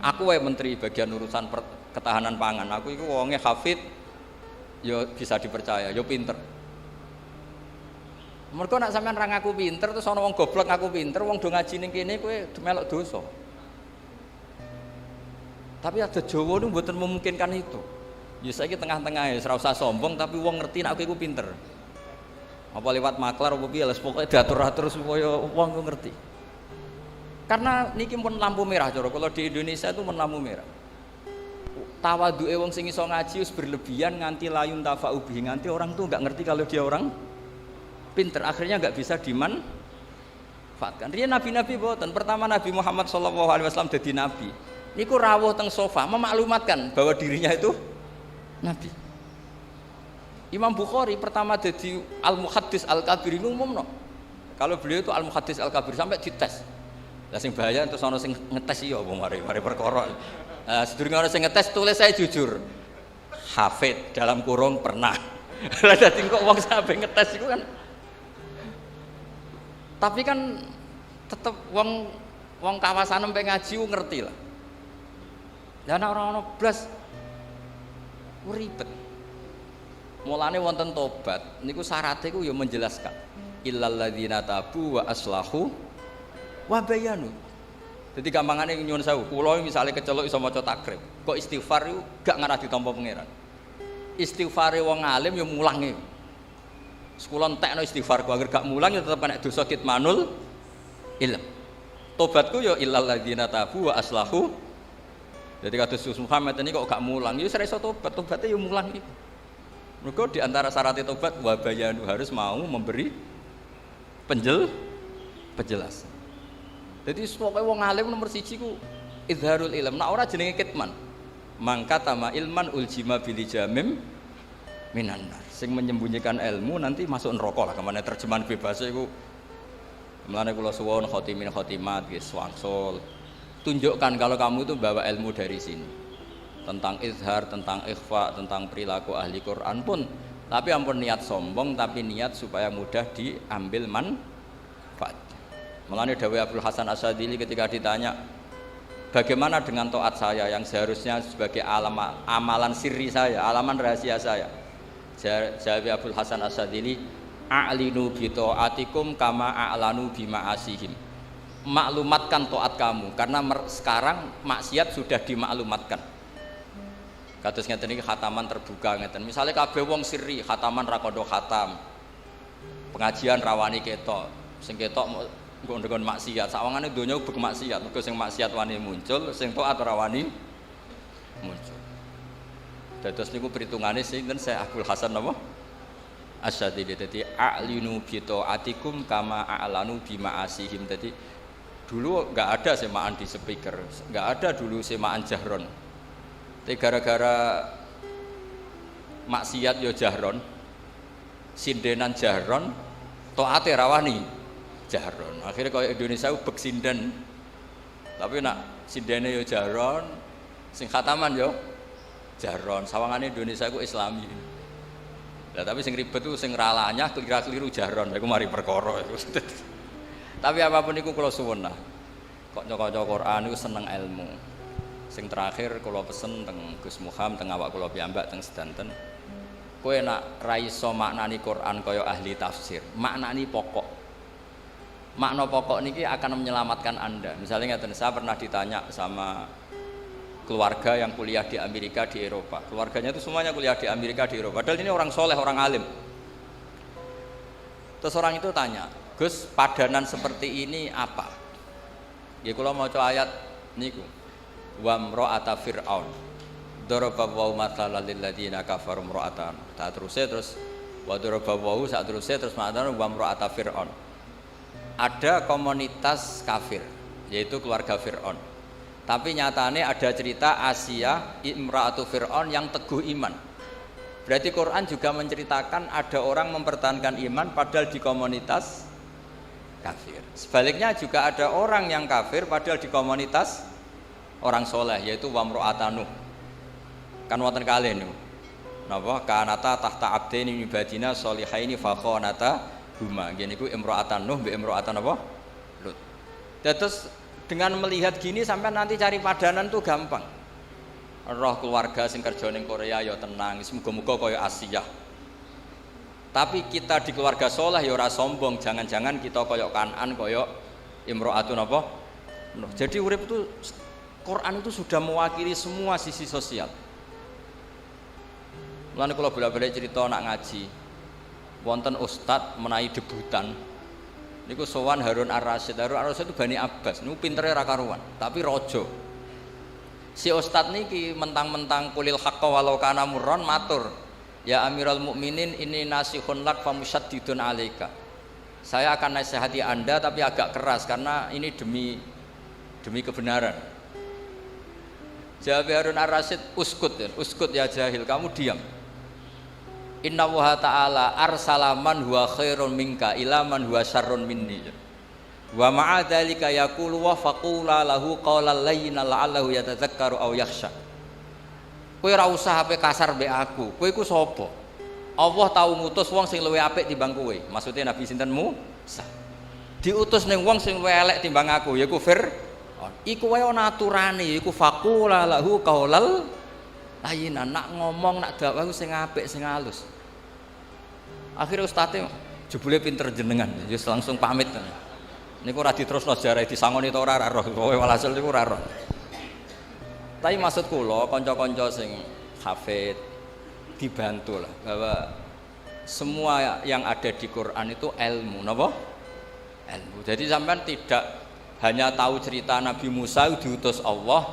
Aku wae menteri bagian urusan ketahanan pangan. Aku iku wonge hafid ya bisa dipercaya, ya pinter. Mergo nek sampean ra ngaku pinter terus ana wong goblok ngaku pinter, wong do ngaji ning kene kowe melok dosa. Tapi ada Jawa niku mboten memungkinkan itu. Ya saiki tengah-tengah ya ora usah sombong tapi wong ngerti nek aku iku pinter. Apa lewat maklar apa piye les pokoke diatur-atur supaya wong ku ngerti. Karena niki pun lampu merah cara kalau di Indonesia itu pun lampu merah. Tawaduke wong sing iso ngaji wis berlebihan nganti layun tafa'u bihi, nganti orang tuh enggak ngerti kalau dia orang pinter, akhirnya enggak bisa dimanfaatkan. Riyen nabi-nabi boten. Pertama Nabi Muhammad SAW jadi nabi. Niku rawuh teng sofa memaklumatkan bahwa dirinya itu nabi. Imam Bukhari pertama jadi al-muhaddis al-kabir umumno. Kalau beliau itu al-muhaddis al-kabir sampai dites. Lah sing bahaya terus ana sing ngetes iya apa mari perkara. Sedurunge ana sing ngetes tulis saya jujur. Hafid dalam kurung pernah. Lah dadi kok wong sampe ngetes iku kan. Tapi kan tetep wong kawasan empe ngaji ku ngerti lah. Lah nek ora ono blas ribet. Mulane wonten tobat niku syaratnya ku ya menjelaskan illal ladzina tabu wa aslahu wa bayanu. Jadi gampangane nyuwun sewu, kula misale keceluk iso maca takrib, kok istighfar iku gak ngarah ditampa pangeran. Istighfare wong alim ya mulange. Sekula entekno istighfar ku anger gak mulang ya tetep kena dosa kitmanul ilm. Tobatku ya illal ladzina tabu wa aslahu. Jadi kados Muhammad ini kok gak mulang, ya ora iso tobat, tobatnya ya mulang iki. Mergo di antara syarat tobat wa bayanu harus mau memberi penjelasan. Jadi pokoke wong alim nomor 1 ku izharul ilm. Nek ora jenenge kitman. Mangkatama ilman uljima bil jamim minan nar. Sing menyembunyikan ilmu nanti masuk neraka lah. Kemana terjemahan bebas iku. Mulane kula suwun khotimin khotimat nggih wangsul. Tunjukkan kalau kamu itu bawa ilmu dari sini. Tentang izhar, tentang ikhfa, tentang perilaku ahli Quran pun, tapi ampun niat sombong, tapi niat supaya mudah diambil manfaat. Mulane dawuh Abdul Hasan Asyadzili ketika ditanya, bagaimana dengan taat saya yang seharusnya sebagai amalan sirri saya, alaman rahasia saya? Jawab Abdul Hasan Asyadzili, a'linu bi taatikum kama a'lanu bi ma'asihim. Maklumatkan taat kamu karena sekarang maksiat sudah dimaklumatkan. Kados ngeten iki khataman terbuka ngeten. Misale kabeh wong sirri khataman ra kandha khatam. Pengajian rawani ketok. Sing ketok nggo ndekon maksiat. Sawangane donya ubek maksiat. Mergo sing maksiat wani muncul, sing taat ora wani muncul. Dados niku perhitungane sinten Syekh Abdul Hasan napa? Asyadzili. Dadi a'linu bi taatikum kama a'lanu bi ma'asihim. Dadi dulu enggak ada semaan di speaker, enggak ada dulu semaan jahron. Tapi gara-gara maksiat yo jahron, sindenan jahron, taate rawani jahron. Akhirnya kalau Indonesia ubek sinden, tapi nak sindene yo jahron, sing khataman yo jahron. Sawangane Indonesia ku Islami. Lah tapi sing ribet tuh sing ralanya keliru jahron. Iku mari perkara iku. Tapi apapun iku kula suwun lah. Kok nyok-nyok Quran iku seneng ilmu. Sing terakhir kula pesen teng Gus Muham teng awak kula piyambak teng sedanten. Kowe nak ra iso maknani Quran kaya ahli tafsir, maknani pokok. Makna pokok niki akan menyelamatkan Anda. Misalnya ngeten, saya pernah ditanya sama keluarga yang kuliah di Amerika di Eropa. Keluarganya itu semuanya kuliah di Amerika di Eropa. Padahal ini orang soleh, orang alim. Terus orang itu tanya, Gus, padanan seperti ini apa? Ya kula maca ayat niku. Wa mra'ata fir'aun daraba wa mathalan lil ladzina kafaru mra'atan. Tak terus wa daraba wa sak terus maknane wa mra'ata fir'aun. Ada komunitas kafir yaitu keluarga Fir'aun. Tapi nyatane ada cerita Asia imra'atu Fir'aun yang teguh iman. Berarti Quran juga menceritakan ada orang mempertahankan iman padahal di komunitas kafir. Sebaliknya juga ada orang yang kafir padahal di komunitas orang soleh, yaitu wamro'atan Nuh. Kan wonten kalih niku. Napa kanata tahta abdaini min ibadina sholihaini fa khanata huma. Nggih niku imro'atan Nuh mbek imro'atan apa? Lut. Terus dengan melihat gini sampai nanti cari padanan tuh gampang. Roh keluarga sing kerja ning Korea ya tenang, muga-muga kaya Asia. Tapi kita di keluarga soleh ya ora sombong, jangan-jangan kita koyok Kan'an, koyok imro'atun apa? Nuh. Jadi urip itu Quran itu sudah mewakili semua sisi sosial. Mulane kula bolak-balik cerita nak ngaji. Wonten ustad menawi debutan. Niku sowan Harun Ar-Rasyid. Harun Ar-Rasyid itu Bani Abbas, niku pintere ra karuan, tapi raja. Si ustad niki mentang-mentang kulil haqqa walau kana murran matur. Ya Amirul Mukminin ini nasihun lak famusyaddidun alaika. Saya akan nasihati Anda tapi agak keras karena ini demi kebenaran. Jawab Harun Ar-Rasyid, uskut ya jahil, kamu diam. Inna wa ta'ala arsala man huwa khairun minka ila man huwa syarrun minni. Wa ma'a dzalika yaqulu wa faqula lahu qawlan layyinan la'allahu yatadzakkaru aw yakhsha. Kowe ora usah ape kasar mbek aku. Kowe iku sapa? Allah tau ngutus wong sing luwih apik timbang kowe. Maksudnya Nabi sinten Musa. Diutus ning wong sing luwih elek timbang aku, yaiku Fir'aun. Iku wae ana aturane, yaiku faqula lahu qawlan layyinan. Nak ngomong nak dakwah sing apik, sing halus. Akhirnya ustadz jebule pinter jenengan, wis langsung pamit. Niku ora diterusno sejarah disangoni ta ora roh, kowe walhasil niku ora roh. Tapi maksud kula kanca-kanca sing hafid dibantu lah bahwa semua yang ada di Quran itu ilmu, napa? Ilmu. Jadi sampean tidak hanya tahu cerita Nabi Musa diutus Allah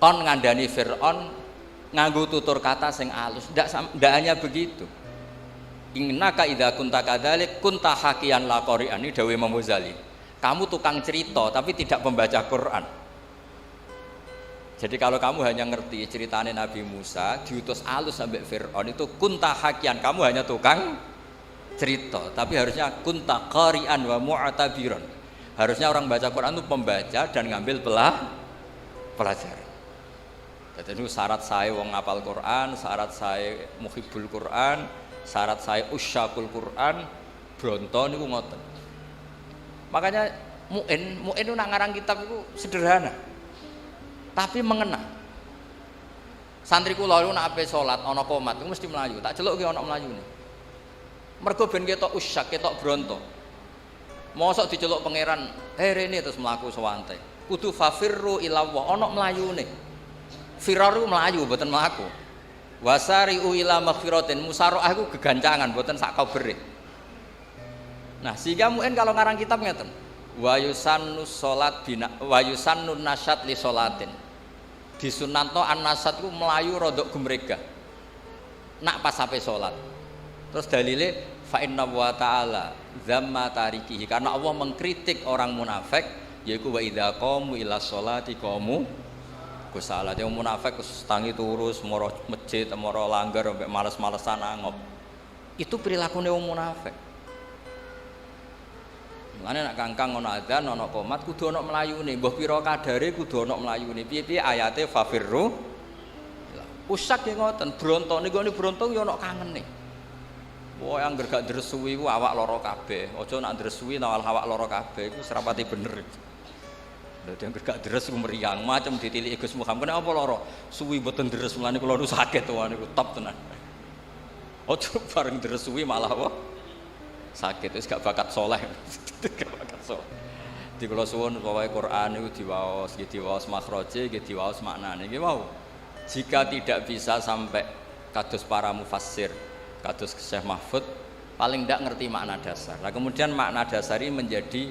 kon ngandani Fir'aun nganggo tutur kata sing alus. Ndak hanya begitu. Innaka idza kunta kadzalik kunta hakiyan la qari'an, ini dawuh Imam Ghazali. Kamu tukang cerita tapi tidak membaca Quran. Jadi kalau kamu hanya ngerti ceritanya Nabi Musa diutus alus sampai Fir'aun itu kunta hakian, kamu hanya tukang cerita. Tapi harusnya kunta qari'an wa mu'tabiran. Harusnya orang baca Quran itu pembaca dan ngambil pelajaran. Jadi itu syarat saya wong ngapal Quran, syarat saya muhibbul Quran, syarat saya usyakul Quran, bronto niku ngoten. Makanya mu'in itu nak ngarang kitab itu sederhana. Tapi mengena. Santri kula niku nek ape salat ana qomat iku mesti melayu. Tak celuk ki ana melayune. Mergo ben ketok usyak, ketok bronto. Mosok diceluk pangeran, rene terus mlaku sewante. Kudu fafirru ila Allah, ana melayune. Firaru melayu mboten mlaku. Wasari'u ila maghfiratin, musaraah iku gegancangan mboten sak kabere. Nah, sehingga mungkin kalau ngarang kitab ngeten. Wa yusannu salat bina wa yusannu nasyat li salatin. Disunanto an-nasat ku melayu rodok gumrega nak pas sampai sholat. Terus dalile fa inna wa ta'ala zamma tarikihi, karena Allah mengkritik orang munafik yaitu wa idza qamu ila sholati qamu kusala. Yang munafik tangi turus moro masjid moro langgar sampai males-malesan angop, itu perilaku wong munafik. Mane nek kangkang ana adzan ana qomat kudu ana melayune, mbah pira kadare kudu ana melayune. Piye-piye ayate fafirru. Usak ya ngoten, bronto niku bronto ya ana kangene. Wah angger gak dresui ku awak lara kabeh. Aja nak dresui nawal awak lara kabeh iku serapati bener. Dadi angger gak deres ku mriyang macem ditiliki Gus Muhammad. Kenapa lara? Suwi mboten deres mulane kula nu sakit wae niku top tenan. Aja bareng dresui malah apa? Sakit wis gak bakat soleh. Gak bakat soleh. Di kula suwun pokoke Quran niku diwaos, nggih diwaos makhraje, nggih diwaos maknane. Nggih mau. Jika tidak bisa sampai kados para mufassir, kados Syekh Mahfud, paling tidak ngerti makna dasar. Nah kemudian makna dasar ini menjadi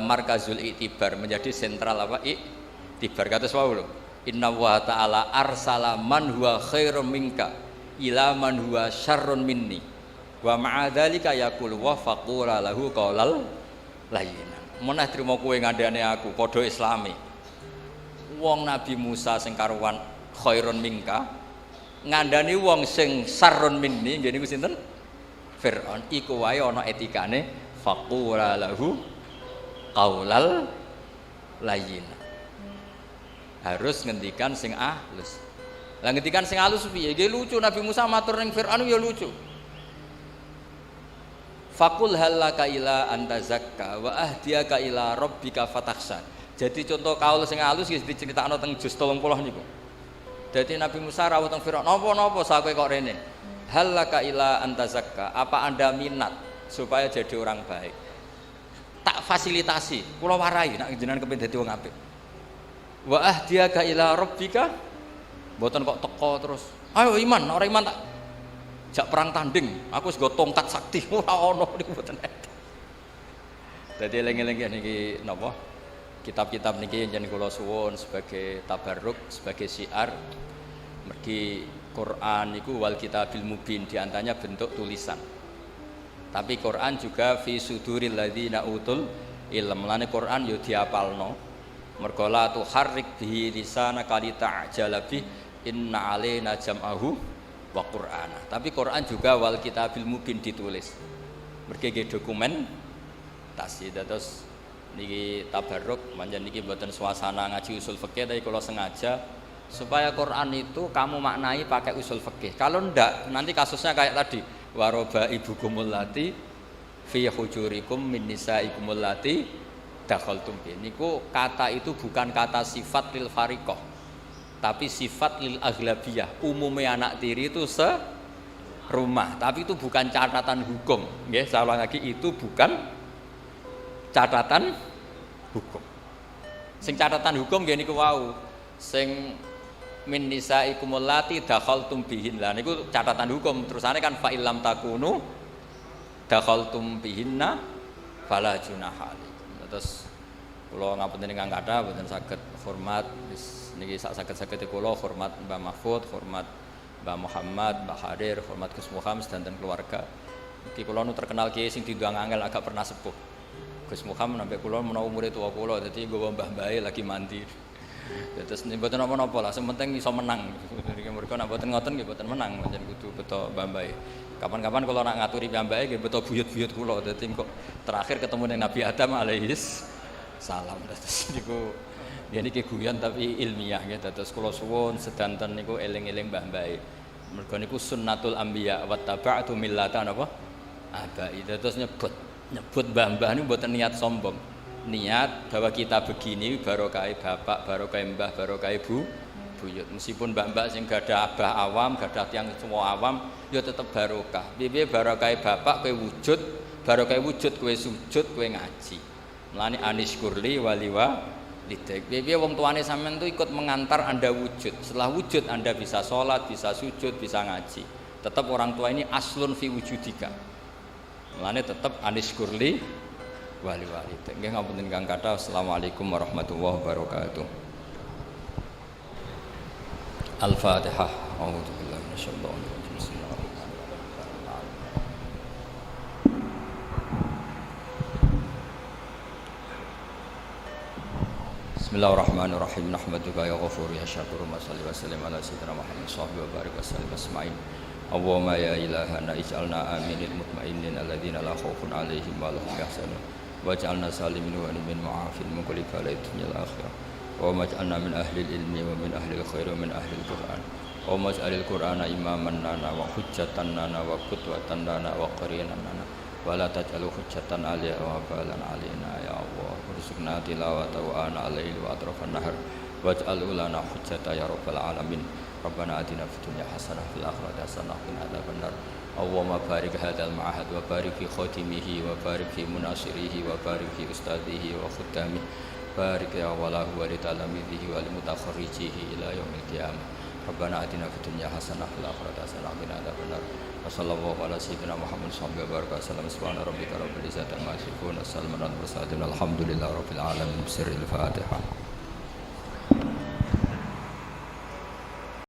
markazul i'tibar, menjadi sentral apa? I'tibar. Kados wau lho. Inna wa ta'ala arsala man huwa khairum minka ila man huwa syarrun minni. Wa ma'adzalika yaqulu wa faqula lahu qawlal layyinan. Meneh trimo kowe ngandhane aku padha islami. Wong Nabi Musa sing karuan khairun minka ngandani wong sing sarrun minni, nggih niku sinten? Fir'aun. Iku wae ana etikane faqula lahu qaulal layyin. Harus ngendikan sing halus. Lah ngendikan sing halus piye? Nggih lucu Nabi Musa matur ning Firaun ya lucu. Faqul halaka ila anta zakka wa ahdiyaka ila rabbika fatakhsha. Jadi contoh kaul sing halus wis diceritakno teng juz 30 niku. Dadi Nabi Musa rawuh teng Firaun, "Napa-napa sakowe kok rene? Halaka ila anta zakka, apa Anda minat supaya jadi orang baik? Tak fasilitasi, kula warai nek jenengan kepengin dadi wong apik. Wa ahdiyaka ila rabbika, mboten kok teko terus. Ayo iman, ora iman tak jak perang tanding, aku wis nggo tongkat sakti ora ono niku mboten enten. Dadi eling-eling niki napa? Kitab-kitab niki yen kula suwun sebagai tabarruk, sebagai syiar mergi Quran niku wal kitabil mubin, diantaranya bentuk tulisan. Tapi Quran juga fi suduril ladzina utul ilm. Mulane Quran yo diapalno. Mergo la tuharrik bihi lisanaka lita'jala bi inna alaina jam'ahu wa Qur'ana. Tapi Quran juga wal kitabil mubin ditulis. Mergi nggih dokumen tasih terus niki tabarruk manjen niki mboten suasana ngaji usul fikih tapi kula sengaja supaya Quran itu kamu maknai pakai usul fikih. Kalau ndak nanti kasusnya kayak tadi waroba ibukumul lati fi hujurikum min nisaikumul lati dakhaltum bi. Niku kata itu bukan kata sifat lil fariqah tapi sifat lil aghlabiyah. Umumnya anak tiri itu serumah, tapi itu bukan catatan hukum. Nggih, saya ulang lagi, itu bukan catatan hukum. Sing catatan hukum nggih niku wau. Sing min nisaikumul lati dakhaltum bihin. Lah niku catatan hukum. Terusane kan fa illam takunu dakhaltum bihinna fala junaha alaikum. Terus kula ngapunten ingkang kathah boten saged hormat niki sak saged-sagede kula hormat Mbah Mahfud, hormat Mbah Muhammad, Mbah Harir, hormat Gus Muhammad dan keluarga. Iki kula nu terkenal kiai sing diundang angel agak pernah sepuh. Gus Muhammad sampai kula menawa umure tuwa kula dadi nggawa mbah-mbahe lagi mandi. Terus mboten napa-napa lah, sing penting iso menang. Mereka nek mboten ngoten nggih mboten menang, pancen kudu beto mbah-mbahe. Kapan-kapan kalau nak ngaturi mbah-mbahe nggih beto buyut-buyut kula. Dadi kok terakhir ketemu dengan Nabi Adam alaihis salam. Terus niku ya niki guyon tapi ilmiah nggih. Terus kula suwun sedanten niku eling-eling mbah-mbahe. Mergo niku sunnatul anbiya wa taba'tu millata napa? Abai. Terus nyebut mbah-mbah niku mboten niat sombong. Niat bahwa kita begini barokai bapak, barokai mbah, barokai buyut. Meskipun mbak-mbak sing gadah abah awam, gadah tiang semua awam, ya tetap barokah. Piye barokai bapak kowe wujud, barokai wujud kowe sujud, kowe ngaji. Mulane anis kurli waliwa lidek. Piye wong tuane sampean tuh ikut mengantar Anda wujud. Setelah wujud Anda bisa sholat, bisa sujud, bisa ngaji. Tetap orang tua ini aslun fi wujudika. Mulane tetap anis kurli wali-wali. Nggih ngapunten kang kathah. Assalamualaikum warahmatullahi wabarakatuh. Al-Fatihah. A'udzu billahi minasyaitonir rajim. Bismillahirrahmanirrahim. Nahmaduka ya ghafur ya syakur. Shalli wa sallim ala sayyidina Muhammad wa barik wa sallim asma'in. Allahumma ya ilahana ij'alna aminin mutmainin alladzina la khaufun 'alaihim wa lahum yahzanun. Waj'alna salimin wa min mu'afin min kulli bala'in dunya al-akhirah. Wa maj'alna min ahli al-ilmi wa min ahli al-khair wa min ahli al-Qur'an. Wa maj'alil Qur'ana imaman lana wa hujjatan lana wa qudwatan lana wa qarinan lana. Wa la taj'alhu hujjatan 'alaina wa balan 'alaina ya Allah. Warzuqna tilawatahu ana al-laili wa atrafan nahar. Waj'alhu lana hujjatan ya rabbal alamin. Rabbana atina fid dunya hasanah fil akhirati hasanah wa qina adzabannar. Allahumma barik hadzal ma'had wa barik fi khatimihi wa barik fi munasirihi wa barik fi ustadihi wa khuddamihi. Barik ya walahu wa li talamidihi wa li mutakharrijihi ila yaumil qiyamah. Rabbana atina fid dunya hasanah fil akhirati hasanah wa qina adzabannar. Wa sallallahu ala sayyidina Muhammad sallallahu alaihi wasallam. Subhana rabbika rabbil izzati amma yasifun. Wassalamu ala mursalin. Alhamdulillahi rabbil alamin. Bismillahil Fatihah.